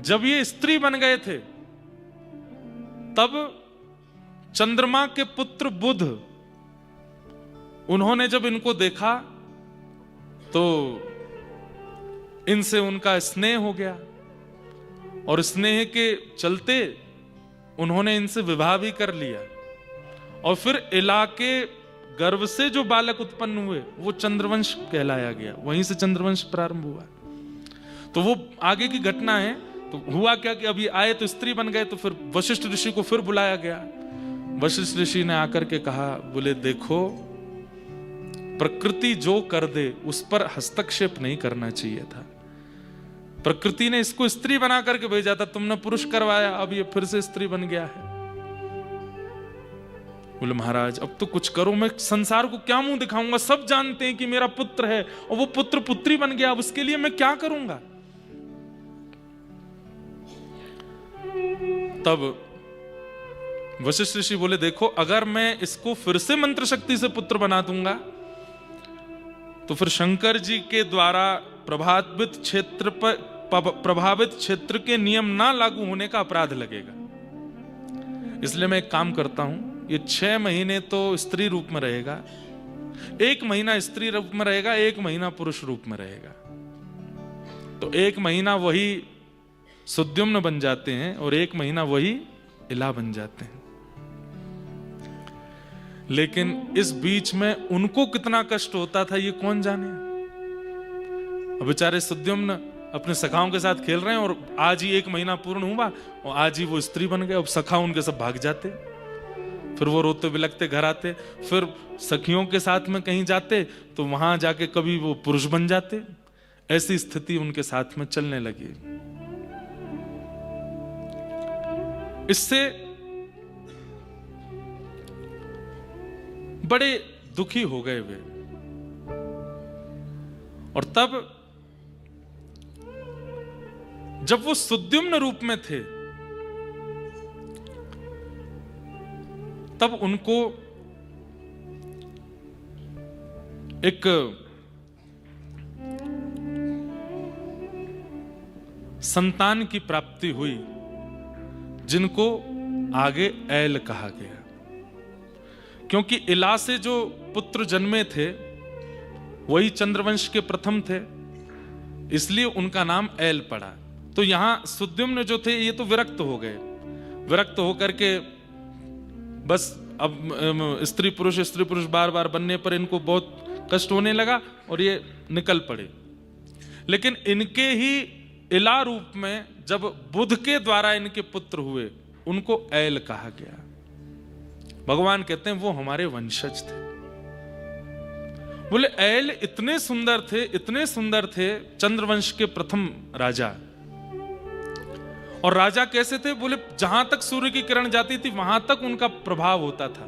A: जब ये स्त्री बन गए थे तब चंद्रमा के पुत्र बुध, उन्होंने जब इनको देखा तो इनसे उनका स्नेह हो गया, और स्नेह के चलते उन्होंने इनसे विवाह भी कर लिया। और फिर इला के गर्भ से जो बालक उत्पन्न हुए वो चंद्रवंश कहलाया गया, वहीं से चंद्रवंश प्रारंभ हुआ। तो वो आगे की घटना है। तो हुआ क्या कि अभी आए तो स्त्री बन गए, तो फिर वशिष्ठ ऋषि को फिर बुलाया गया। वशिष्ठ ऋषि ने आकर के कहा, बोले देखो, प्रकृति जो कर दे उस पर हस्तक्षेप नहीं करना चाहिए था। प्रकृति ने इसको स्त्री बना करके भेजा था, तुमने पुरुष करवाया, अब ये फिर से स्त्री बन गया है। बोले महाराज अब तो कुछ करो, मैं संसार को क्या मुंह दिखाऊंगा, सब जानते हैं कि मेरा पुत्र है और वो पुत्र पुत्री बन गया, अब उसके लिए मैं क्या करूंगा? तब वशिष्ठ ऋषि बोले, देखो अगर मैं इसको फिर से मंत्र शक्ति से पुत्र बना दूंगा तो फिर शंकर जी के द्वारा प्रभावित क्षेत्र के नियम ना लागू होने का अपराध लगेगा। इसलिए मैं एक काम करता हूं, ये 6 महीने तो स्त्री रूप में रहेगा, 1 महीना स्त्री रूप में रहेगा, 1 महीना पुरुष रूप में रहेगा। तो 1 महीना वही सुद्युम्न बन जाते हैं और 1 महीना वही इला बन जाते हैं। लेकिन इस बीच में उनको कितना कष्ट होता था ये कौन जाने। अब बेचारे सुद्युम्न अपने सखाओं के साथ खेल रहे हैं और आज ही 1 महीना पूर्ण हुआ और आज ही वो स्त्री बन गए। अब सखा उनके सब भाग जाते। फिर वो रोते बिलखते घर आते, फिर सखियों के साथ में कहीं जाते तो वहां जाके कभी वो पुरुष बन जाते। ऐसी स्थिति उनके साथ में चलने लगी। इससे बड़े दुखी हो गए वे, और तब जब वो सुद्युम्न रूप में थे तब उनको एक संतान की प्राप्ति हुई जिनको आगे ऐल कहा गया, क्योंकि इला से जो पुत्र जन्मे थे वही चंद्रवंश के प्रथम थे, इसलिए उनका नाम ऐल पड़ा। तो यहां सुद्युम्न जो थे ये तो विरक्त हो गए, विरक्त होकर के बस अब स्त्री पुरुष बार बार बनने पर इनको बहुत कष्ट होने लगा और ये निकल पड़े। लेकिन इनके ही इला रूप में जब बुध के द्वारा इनके पुत्र हुए उनको ऐल कहा गया। भगवान कहते हैं वो हमारे वंशज थे। बोले ऐल इतने सुंदर थे, इतने सुंदर थे, चंद्रवंश के प्रथम राजा। और राजा कैसे थे? बोले जहां तक सूर्य की किरण जाती थी वहां तक उनका प्रभाव होता था।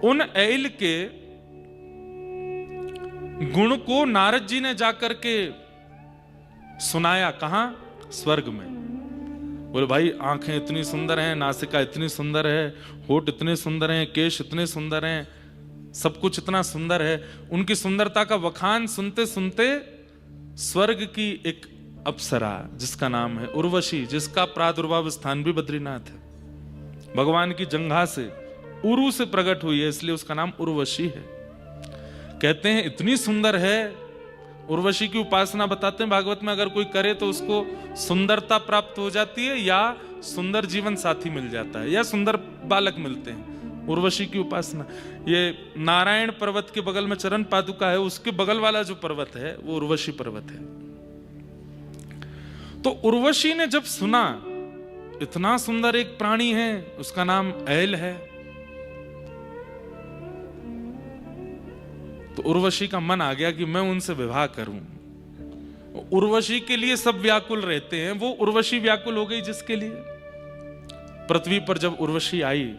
A: उन ऐल के गुण को नारद जी ने जाकर के सुनाया। कहां? स्वर्ग में। बोले भाई आंखें इतनी सुंदर हैं, नासिका इतनी सुंदर है, होठ इतने सुंदर हैं, केश इतने सुंदर हैं, सब कुछ इतना सुंदर है। उनकी सुंदरता का वखान सुनते सुनते स्वर्ग की एक अप्सरा जिसका नाम है उर्वशी, जिसका प्रादुर्भाव स्थान भी बद्रीनाथ है, भगवान की जंघा से उरु से प्रकट हुई है, इसलिए उसका नाम उर्वशी है। कहते हैं इतनी सुंदर है। उर्वशी की उपासना बताते हैं भागवत में, अगर कोई करे तो उसको सुंदरता प्राप्त हो जाती है या सुंदर जीवन साथी मिल जाता है या सुंदर बालक मिलते हैं। उर्वशी की उपासना, ये नारायण पर्वत के बगल में चरण पादुका है, उसके बगल वाला जो पर्वत है वो उर्वशी पर्वत है। तो उर्वशी ने जब सुना इतना सुंदर एक प्राणी है, उसका नाम ऐल है, तो उर्वशी का मन आ गया कि मैं उनसे विवाह करूं। उर्वशी के लिए सब व्याकुल रहते हैं, वो उर्वशी व्याकुल हो गई जिसके लिए। पृथ्वी पर जब उर्वशी आई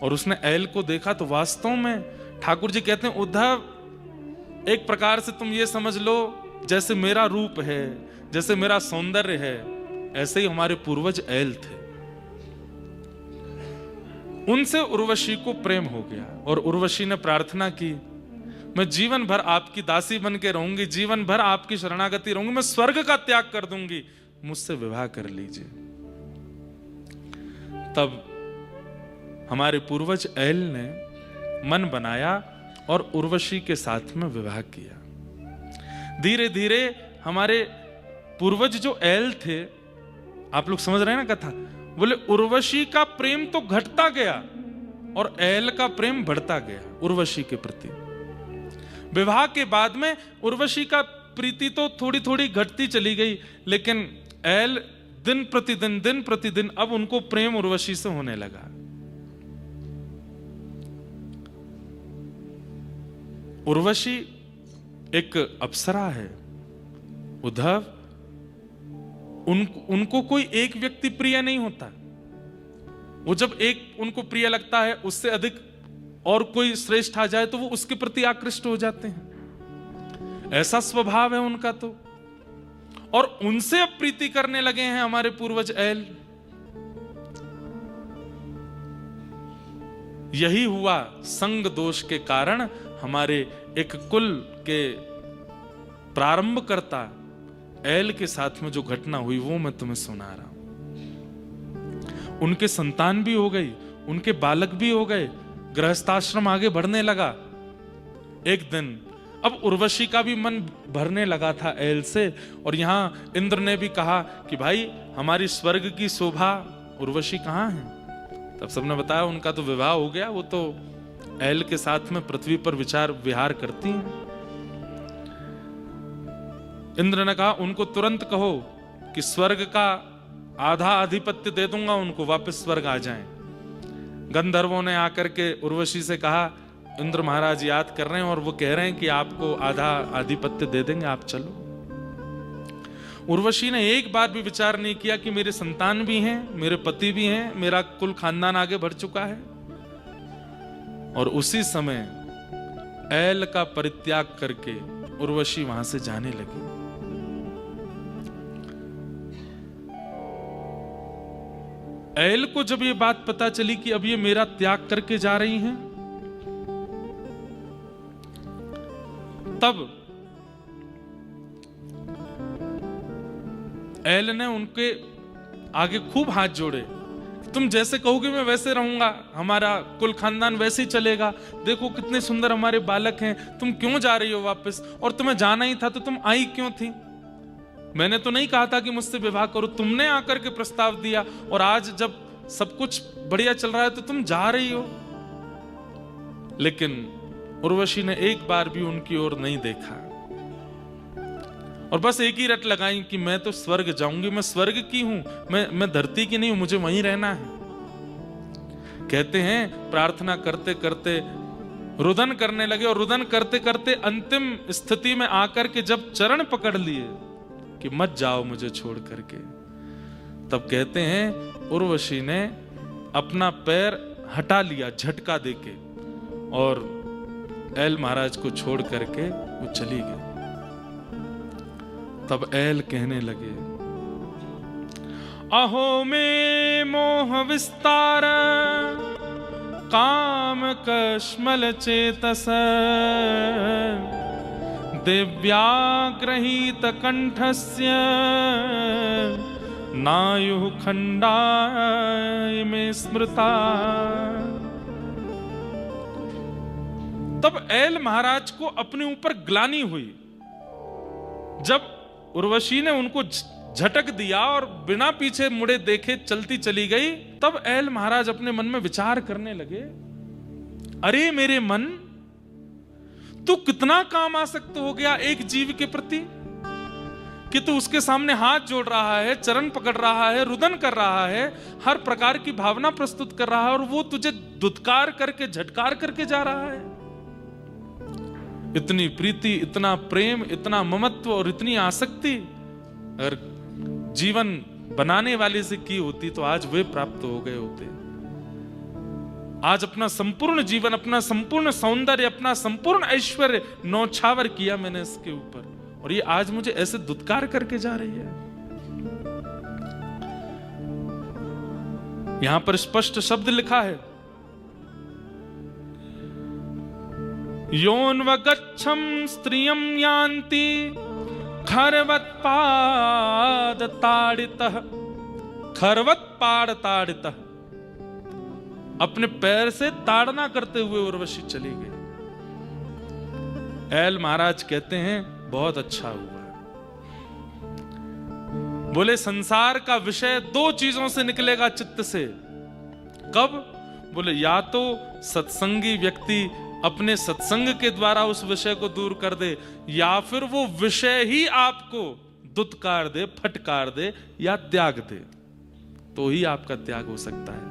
A: और उसने ऐल को देखा तो वास्तव में ठाकुर जी कहते हैं उद्धव एक प्रकार से तुम ये समझ लो जैसे मेरा रूप है, जैसे मेरा सौंदर्य है, ऐसे ही हमारे पूर्वज ऐल थे। उनसे उर्वशी को प्रेम हो गया और उर्वशी ने प्रार्थना की मैं जीवन भर आपकी दासी बन के रहूंगी, जीवन भर आपकी शरणागति रहूंगी, मैं स्वर्ग का त्याग कर दूंगी, मुझसे विवाह कर लीजिए। तब हमारे पूर्वज ऐल ने मन बनाया और उर्वशी के साथ में विवाह किया। धीरे धीरे हमारे पूर्वज जो ऐल थे, आप लोग समझ रहे हैं ना कथा, बोले उर्वशी का प्रेम तो घटता गया और ऐल का प्रेम बढ़ता गया उर्वशी के प्रति। विवाह के बाद में उर्वशी का प्रीति तो थोड़ी थोड़ी घटती चली गई, लेकिन ऐल दिन प्रतिदिन अब उनको प्रेम उर्वशी से होने लगा। उर्वशी एक अप्सरा है उद्धव, उनको कोई एक व्यक्ति प्रिय नहीं होता। वो जब एक उनको प्रिय लगता है, उससे अधिक और कोई श्रेष्ठ आ जाए तो वो उसके प्रति आकृष्ट हो जाते हैं। ऐसा स्वभाव है उनका तो। और उनसे अब प्रीति करने लगे हैं हमारे पूर्वज ऐल। यही हुआ संग दोष के कारण हमारे एक कुल के प्रारंभकर्ता ऐल के साथ में जो घटना हुई वो मैं तुम्हें सुना रहा हूं। उनके संतान भी हो गई, उनके बालक भी हो गए, गृहस्थाश्रम आगे बढ़ने लगा। एक दिन अब उर्वशी का भी मन भरने लगा था ऐल से, और यहां इंद्र ने भी कहा कि भाई हमारी स्वर्ग की शोभा उर्वशी कहां है। तब सबने बताया उनका तो विवाह हो गया, वो तो ऐल के साथ में पृथ्वी पर विचार विहार करती हैं। इंद्र ने कहा उनको तुरंत कहो कि स्वर्ग का आधा आधिपत्य दे दूंगा, उनको वापस स्वर्ग आ जाएं। गंधर्वों ने आकर के उर्वशी से कहा, इंद्र महाराज याद कर रहे हैं और वो कह रहे हैं कि आपको आधा आधिपत्य दे देंगे, आप चलो। उर्वशी ने एक बार भी विचार नहीं किया कि मेरे संतान भी हैं, मेरे पति भी हैं, मेरा कुल खानदान आगे बढ़ चुका है। और उसी समय ऐल का परित्याग करके उर्वशी वहां से जाने लगी। ऐल को जब ये बात पता चली कि अब ये मेरा त्याग करके जा रही हैं, तब ऐल ने उनके आगे खूब हाथ जोड़े, तुम जैसे कहोगे मैं वैसे रहूंगा, हमारा कुल खानदान वैसे ही चलेगा, देखो कितने सुंदर हमारे बालक हैं, तुम क्यों जा रही हो वापस, और तुम्हें जाना ही था तो तुम आई क्यों थी? मैंने तो नहीं कहा था कि मुझसे विवाह करो, तुमने आकर के प्रस्ताव दिया, और आज जब सब कुछ बढ़िया चल रहा है तो तुम जा रही हो। लेकिन उर्वशी ने एक बार भी उनकी ओर नहीं देखा और बस एक ही रट लगाई कि मैं तो स्वर्ग जाऊंगी, मैं स्वर्ग की हूं, मैं धरती की नहीं हूं, मुझे वहीं रहना है। कहते हैं प्रार्थना करते करते रुदन करने लगे, और रुदन करते करते अंतिम स्थिति में आकर के जब चरण पकड़ लिए कि मत जाओ मुझे छोड़ करके, तब कहते हैं उर्वशी ने अपना पैर हटा लिया झटका देके, और ऐल महाराज को छोड़ करके वो चली गई। तब ऐल कहने लगे, अहो में मोह विस्तार काम कश्मल चेतस, दिव्याग्रहीत कंठस्य नायुः खंडाय में स्मृता। तब ऐल महाराज को अपने ऊपर ग्लानि हुई। जब उर्वशी ने उनको झटक दिया और बिना पीछे मुड़े देखे चलती चली गई, तब ऐल महाराज अपने मन में विचार करने लगे, अरे मेरे मन, तू कितना काम आसक्त हो गया एक जीव के प्रति कि तू उसके सामने हाथ जोड़ रहा है, चरण पकड़ रहा है, रुदन कर रहा है, हर प्रकार की भावना प्रस्तुत कर रहा है, और वो तुझे दुत्कार करके झटकार करके जा रहा है। इतनी प्रीति, इतना प्रेम, इतना ममत्व और इतनी आसक्ति अगर जीवन बनाने वाले से की होती तो आज वे प्राप्त हो गए होते। आज अपना संपूर्ण जीवन, अपना संपूर्ण सौंदर्य, अपना संपूर्ण ऐश्वर्य नौछावर किया मैंने इसके ऊपर, और ये आज मुझे ऐसे दुत्कार करके जा रही है। यहां पर स्पष्ट शब्द लिखा है, योन्वगच्छं स्त्रियं यान्ति खरवत्पाद ताड़ितः, खरवत्पाद ताड़ितः, अपने पैर से ताड़ना करते हुए उर्वशी चली गई। ऐल महाराज कहते हैं बहुत अच्छा हुआ। बोले संसार का विषय दो चीजों से निकलेगा चित्त से। कब? बोले या तो सत्संगी व्यक्ति अपने सत्संग के द्वारा उस विषय को दूर कर दे, या फिर वो विषय ही आपको दुत्कार दे, फटकार दे या त्याग दे, तो ही आपका त्याग हो सकता है।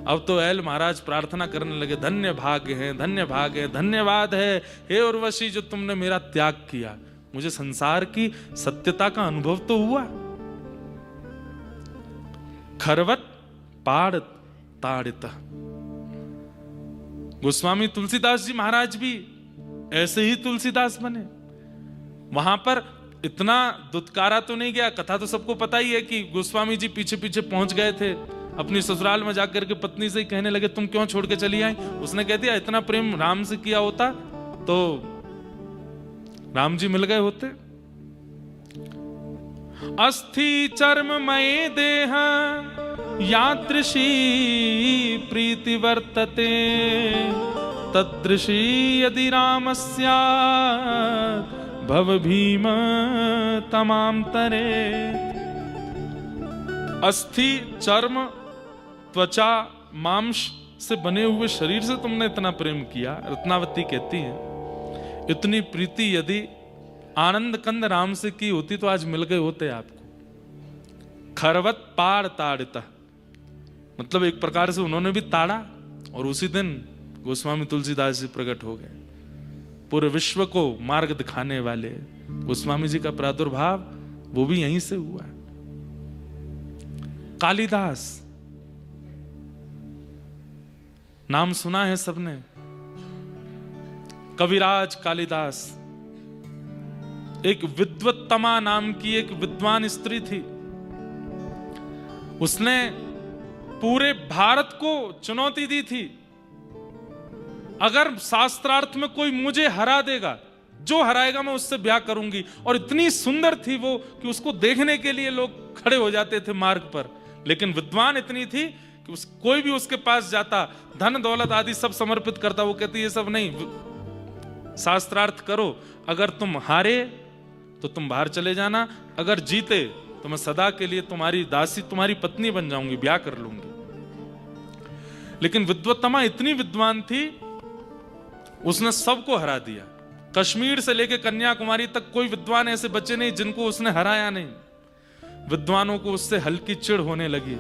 A: अब तो ऐल महाराज प्रार्थना करने लगे, धन्य भाग्य है, धन्य भाग्य है, धन्यवाद है हे उर्वशी जो तुमने मेरा त्याग किया, मुझे संसार की सत्यता का अनुभव तो हुआ। खरवत पाड़ ताड़ित। गोस्वामी तुलसीदास जी महाराज भी ऐसे ही तुलसीदास बने। वहां पर इतना दुत्कारा तो नहीं गया, कथा तो सबको पता ही है कि गोस्वामी जी पीछे पीछे पहुंच गए थे, अपनी ससुराल में जाकर के पत्नी से ही कहने लगे तुम क्यों छोड़ के चली आई। उसने कह दिया इतना प्रेम राम से किया होता तो राम जी मिल गए होते। अस्थि चर्ममये देह यादृशी प्रीति वर्तते, तदृशी यदि रामस्या भव भीम तमाम तरे। अस्थि, चर्म, त्वचा, मांस से बने हुए शरीर से तुमने इतना प्रेम किया, रत्नावती कहती है, इतनी प्रीति यदि आनंद कंद राम से की होती तो आज मिल गए होते आपको। खरवत पाड़ ताड़िता, मतलब एक प्रकार से उन्होंने भी ताड़ा। और उसी दिन गोस्वामी तुलसीदास जी प्रकट हो गए, पूरे विश्व को मार्ग दिखाने वाले गोस्वामी जी का प्रादुर्भाव वो भी यहीं से हुआ। कालिदास नाम सुना है सबने, कविराज कालिदास। एक विद्वत्तमा नाम की एक विद्वान स्त्री थी, उसने पूरे भारत को चुनौती दी थी, अगर शास्त्रार्थ में कोई मुझे हरा देगा, जो हराएगा मैं उससे ब्याह करूंगी। और इतनी सुंदर थी वो कि उसको देखने के लिए लोग खड़े हो जाते थे मार्ग पर। लेकिन विद्वान इतनी थी कि कोई भी उसके पास जाता, धन दौलत आदि सब समर्पित करता, वो कहती ये सब नहीं, शास्त्रार्थ करो, अगर तुम हारे तो तुम बाहर चले जाना, अगर जीते तो मैं सदा के लिए तुम्हारी दासी, तुम्हारी पत्नी बन जाऊंगी, ब्याह कर लूंगी। लेकिन विद्वत्तमा इतनी विद्वान थी, उसने सबको हरा दिया। कश्मीर से लेकर कन्याकुमारी तक कोई विद्वान ऐसे बचे नहीं जिनको उसने हराया नहीं। विद्वानों को उससे हल्की चिढ़ होने लगी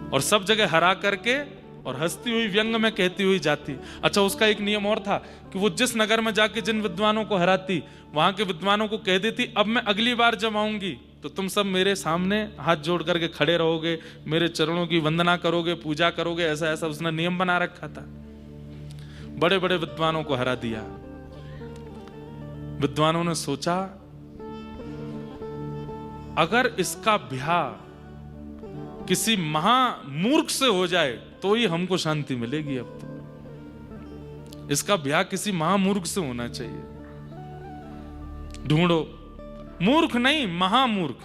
A: और सब जगह हरा करके और हंसती हुई व्यंग में कहती हुई जाती। अच्छा, उसका एक नियम और था कि वो जिस नगर में जाके जिन विद्वानों को हराती, वहां के विद्वानों को कह देती, अब मैं अगली बार जब आऊंगी तो तुम सब मेरे सामने हाथ जोड़ करके खड़े रहोगे, मेरे चरणों की वंदना करोगे, पूजा करोगे। ऐसा ऐसा उसने नियम बना रखा था। बड़े बड़े विद्वानों को हरा दिया। विद्वानों ने सोचा अगर इसका ब्याह किसी महामूर्ख से हो जाए तो ही हमको शांति मिलेगी। अब तो इसका ब्याह किसी महामूर्ख से होना चाहिए। ढूंढो, मूर्ख नहीं, महामूर्ख,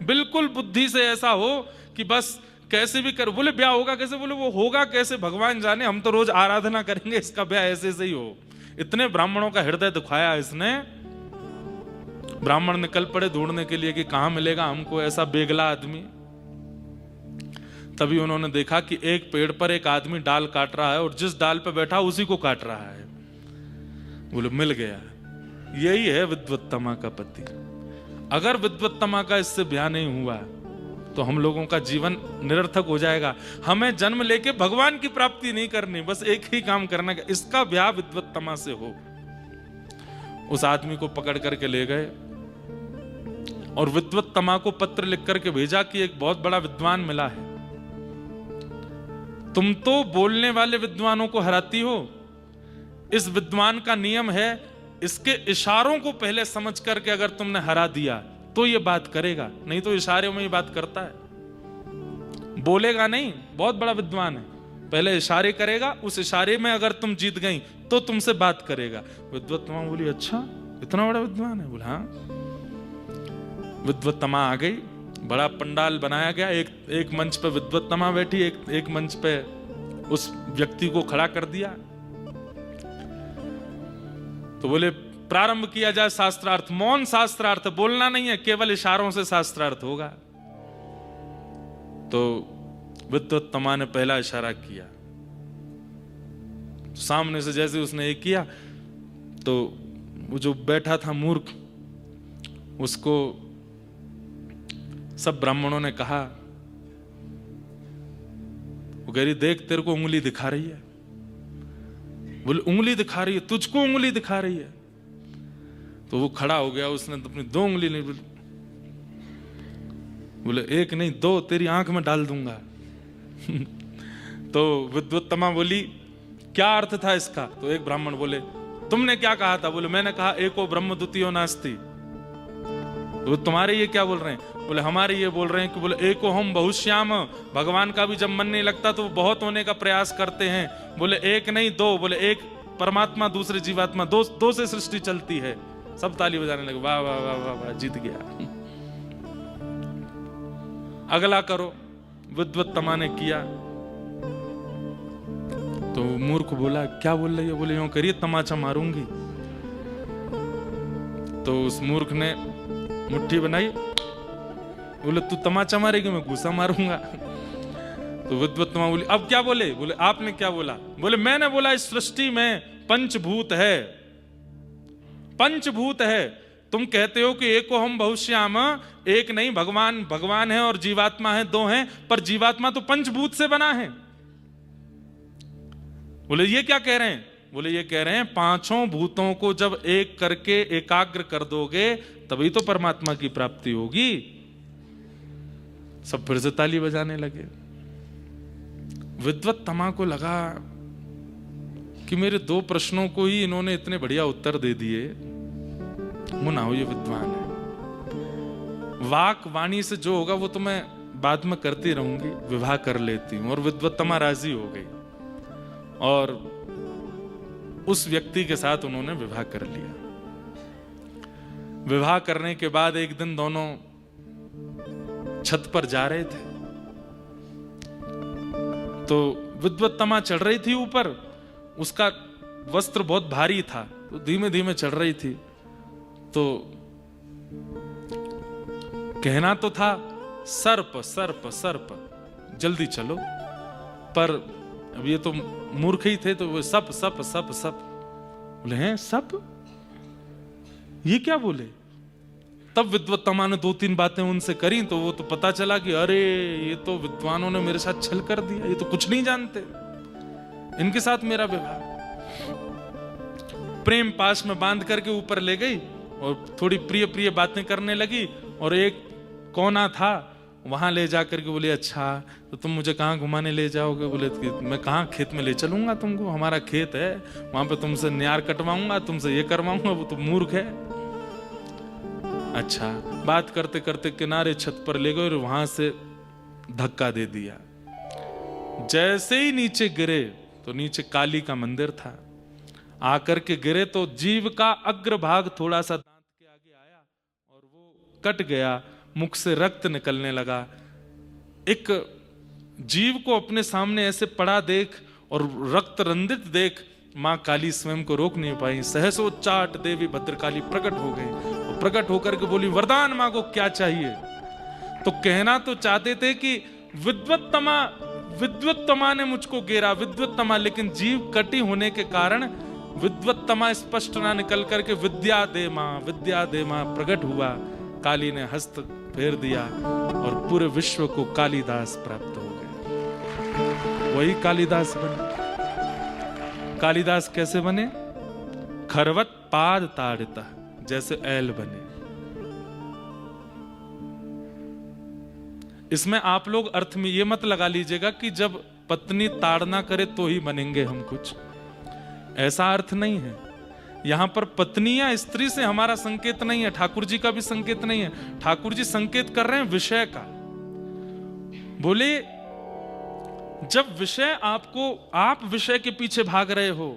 A: बिल्कुल बुद्धि से ऐसा हो कि बस कैसे भी कर। बोले ब्याह होगा कैसे? बोले वो होगा कैसे भगवान जाने, हम तो रोज आराधना करेंगे, इसका ब्याह ऐसे से ही हो। इतने ब्राह्मणों का हृदय दुखाया इसने। ब्राह्मण निकल पड़े ढूंढने के लिए कि कहां मिलेगा हमको ऐसा बेगला आदमी। तभी उन्होंने देखा कि एक पेड़ पर एक आदमी डाल काट रहा है और जिस डाल पर बैठा उसी को काट रहा है। बोले मिल गया, यही है विद्वत्तमा का पति। अगर विद्वत्तमा का इससे ब्याह नहीं हुआ तो हम लोगों का जीवन निरर्थक हो जाएगा। हमें जन्म लेके भगवान की प्राप्ति नहीं करनी, बस एक ही काम करना है, इसका ब्याह विद्वत्तमा से हो। उस आदमी को पकड़ करके ले गए और विद्वत्तमा को पत्र लिख करके भेजा कि एक बहुत बड़ा विद्वान मिला है, तुम तो बोलने वाले विद्वानों को हराती हो। इस विद्वान का नियम है, इसके इशारों को पहले समझ करके अगर तुमने हरा दिया तो ये बात करेगा, नहीं तो इशारों में ही बात करता है, बोलेगा नहीं। बहुत बड़ा विद्वान है, पहले इशारे करेगा, उस इशारे में अगर तुम जीत गई तो तुमसे बात करेगा। विद्वत्तमा बोली अच्छा इतना बड़ा विद्वान है? बोला हाँ। विद्वत्तमा आ गई, बड़ा पंडाल बनाया गया, एक मंच पे विद्वत्तमा बैठी, एक मंच पे उस व्यक्ति को खड़ा कर दिया। तो बोले प्रारंभ किया जाए शास्त्रार्थ। मौन शास्त्रार्थ, बोलना नहीं है, केवल इशारों से शास्त्रार्थ होगा। तो विद्वत्तमा ने पहला इशारा किया, सामने से जैसे उसने एक किया तो वो जो बैठा था मूर्ख, उसको सब ब्राह्मणों ने कहा, वो कह रही देख तेरे को उंगली दिखा रही है। बोले उंगली दिखा रही है? तुझको उंगली दिखा रही है? तो वो खड़ा हो गया, उसने तो अपनी दो उंगली नहीं, बोले एक नहीं दो तेरी आंख में डाल दूंगा। तो विद्वत्तमा बोली क्या अर्थ था इसका? तो एक ब्राह्मण बोले तुमने क्या कहा था? बोले मैंने कहा एको ब्रह्म द्वितीयो नास्ति। तो तुम्हारे ये क्या बोल रहे हैं? बोले हमारे ये बोल रहे हैं कि बोले एको हम बहुश्याम, भगवान का भी जब मन नहीं लगता तो बहुत होने का प्रयास करते हैं। बोले एक नहीं दो, बोले एक परमात्मा दूसरे जीवात्मा, दो से सृष्टि चलती है। सब ताली बजाने लगे, वाह वाह वाह वाह वाह, जीत गया। अगला करो। विद्वत्तमा ने किया तो मूर्ख बोला क्या बोल रही है? बोले यूं करिए तमाचा मारूंगी। तो उस मूर्ख ने मुट्ठी बनाई, बोले तू तमाचा मारेगी मैं घूसा मारूंगा। तो विद्वत्तमा बोली अब क्या बोले? बोले आपने क्या बोला? बोले मैंने बोला इस सृष्टि में पंचभूत है, पंचभूत है। तुम कहते हो कि एको हम बहुश्याम, एक नहीं भगवान है और जीवात्मा है, दो हैं, पर जीवात्मा तो पंचभूत से बना है। बोले ये क्या कह रहे हैं? बोले ये कह रहे हैं पांचों भूतों को जब एक करके एकाग्र कर दोगे तभी तो परमात्मा की प्राप्ति होगी। सब फिर से ताली बजाने लगे। विद्वत तमा को लगा कि मेरे 2 प्रश्नों को ही इन्होंने इतने बढ़िया उत्तर दे दिए, मुना हो ये विद्वान है। वाक वाणी से जो होगा वो तो मैं बाद में करती रहूंगी, विवाह कर लेती हूं। और विद्वत्तमा राजी हो गई और उस व्यक्ति के साथ उन्होंने विवाह कर लिया। विवाह करने के बाद एक दिन दोनों छत पर जा रहे थे तो विद्वत्तमा चढ़ रही थी ऊपर, उसका वस्त्र बहुत भारी था तो धीमे धीमे चढ़ रही थी। तो कहना तो था सर्प सर्प सर्प जल्दी चलो, पर अब ये तो मूर्ख ही थे तो वो सप सप सप सप बोले, हैं सप, ये क्या बोले? तब विद्वत्तमा ने 2-3 बातें उनसे करी तो वो तो पता चला कि अरे ये तो विद्वानों ने मेरे साथ छल कर दिया, ये तो कुछ नहीं जानते, इनके साथ मेरा विवाह। प्रेम पाश में बांध करके ऊपर ले गई और थोड़ी प्रिय प्रिय बातें करने लगी और एक कोना था वहां ले जाकर के बोले अच्छा तो तुम मुझे कहाँ घुमाने ले जाओगे? बोले मैं कहाँ खेत में ले चलूंगा तुमको, हमारा खेत है, वहां पे तुमसे न्यार कटवाऊंगा, तुमसे ये करवाऊंगा, वो तो मूर्ख है। अच्छा, बात करते करते किनारे छत पर ले गए और वहां से धक्का दे दिया। जैसे ही नीचे गिरे तो नीचे काली का मंदिर था। आकर के गिरे तो जीव का अग्रभाग थोड़ा सा दांत के आगे आया और वो कट गया, मुख से रक्त निकलने लगा। एक जीव को अपने सामने ऐसे पड़ा देख और रक्त रंजित देख मां काली स्वयं को रोक नहीं पाई। सहसोच्चाट देवी भद्रकाली प्रकट हो गई और प्रकट होकर के बोली, वरदान मांगो, क्या चाहिए? तो कहना तो चाहते थे कि विद्वत्तमा ने मुझको घेरा, विद्वत्तमा, लेकिन जीव कटी होने के कारण विद्वत्तमा स्पष्ट ना निकल करके विद्या दे मां प्रकट हुआ। काली ने हस्त फेर दिया और पूरे विश्व को कालिदास प्राप्त हो गए। वही कालिदास बने। कालिदास कैसे बने? खरवत पाद ताड़िता, जैसे ऐल बने। इसमें आप लोग अर्थ में ये मत लगा लीजिएगा कि जब पत्नी ताड़ना करे तो ही बनेंगे हम कुछ, ऐसा अर्थ नहीं है। यहां पर पत्नी या स्त्री से हमारा संकेत नहीं है, ठाकुर जी का भी संकेत नहीं है। ठाकुर जी संकेत कर रहे हैं विषय का। बोले जब विषय आपको, आप विषय के पीछे भाग रहे हो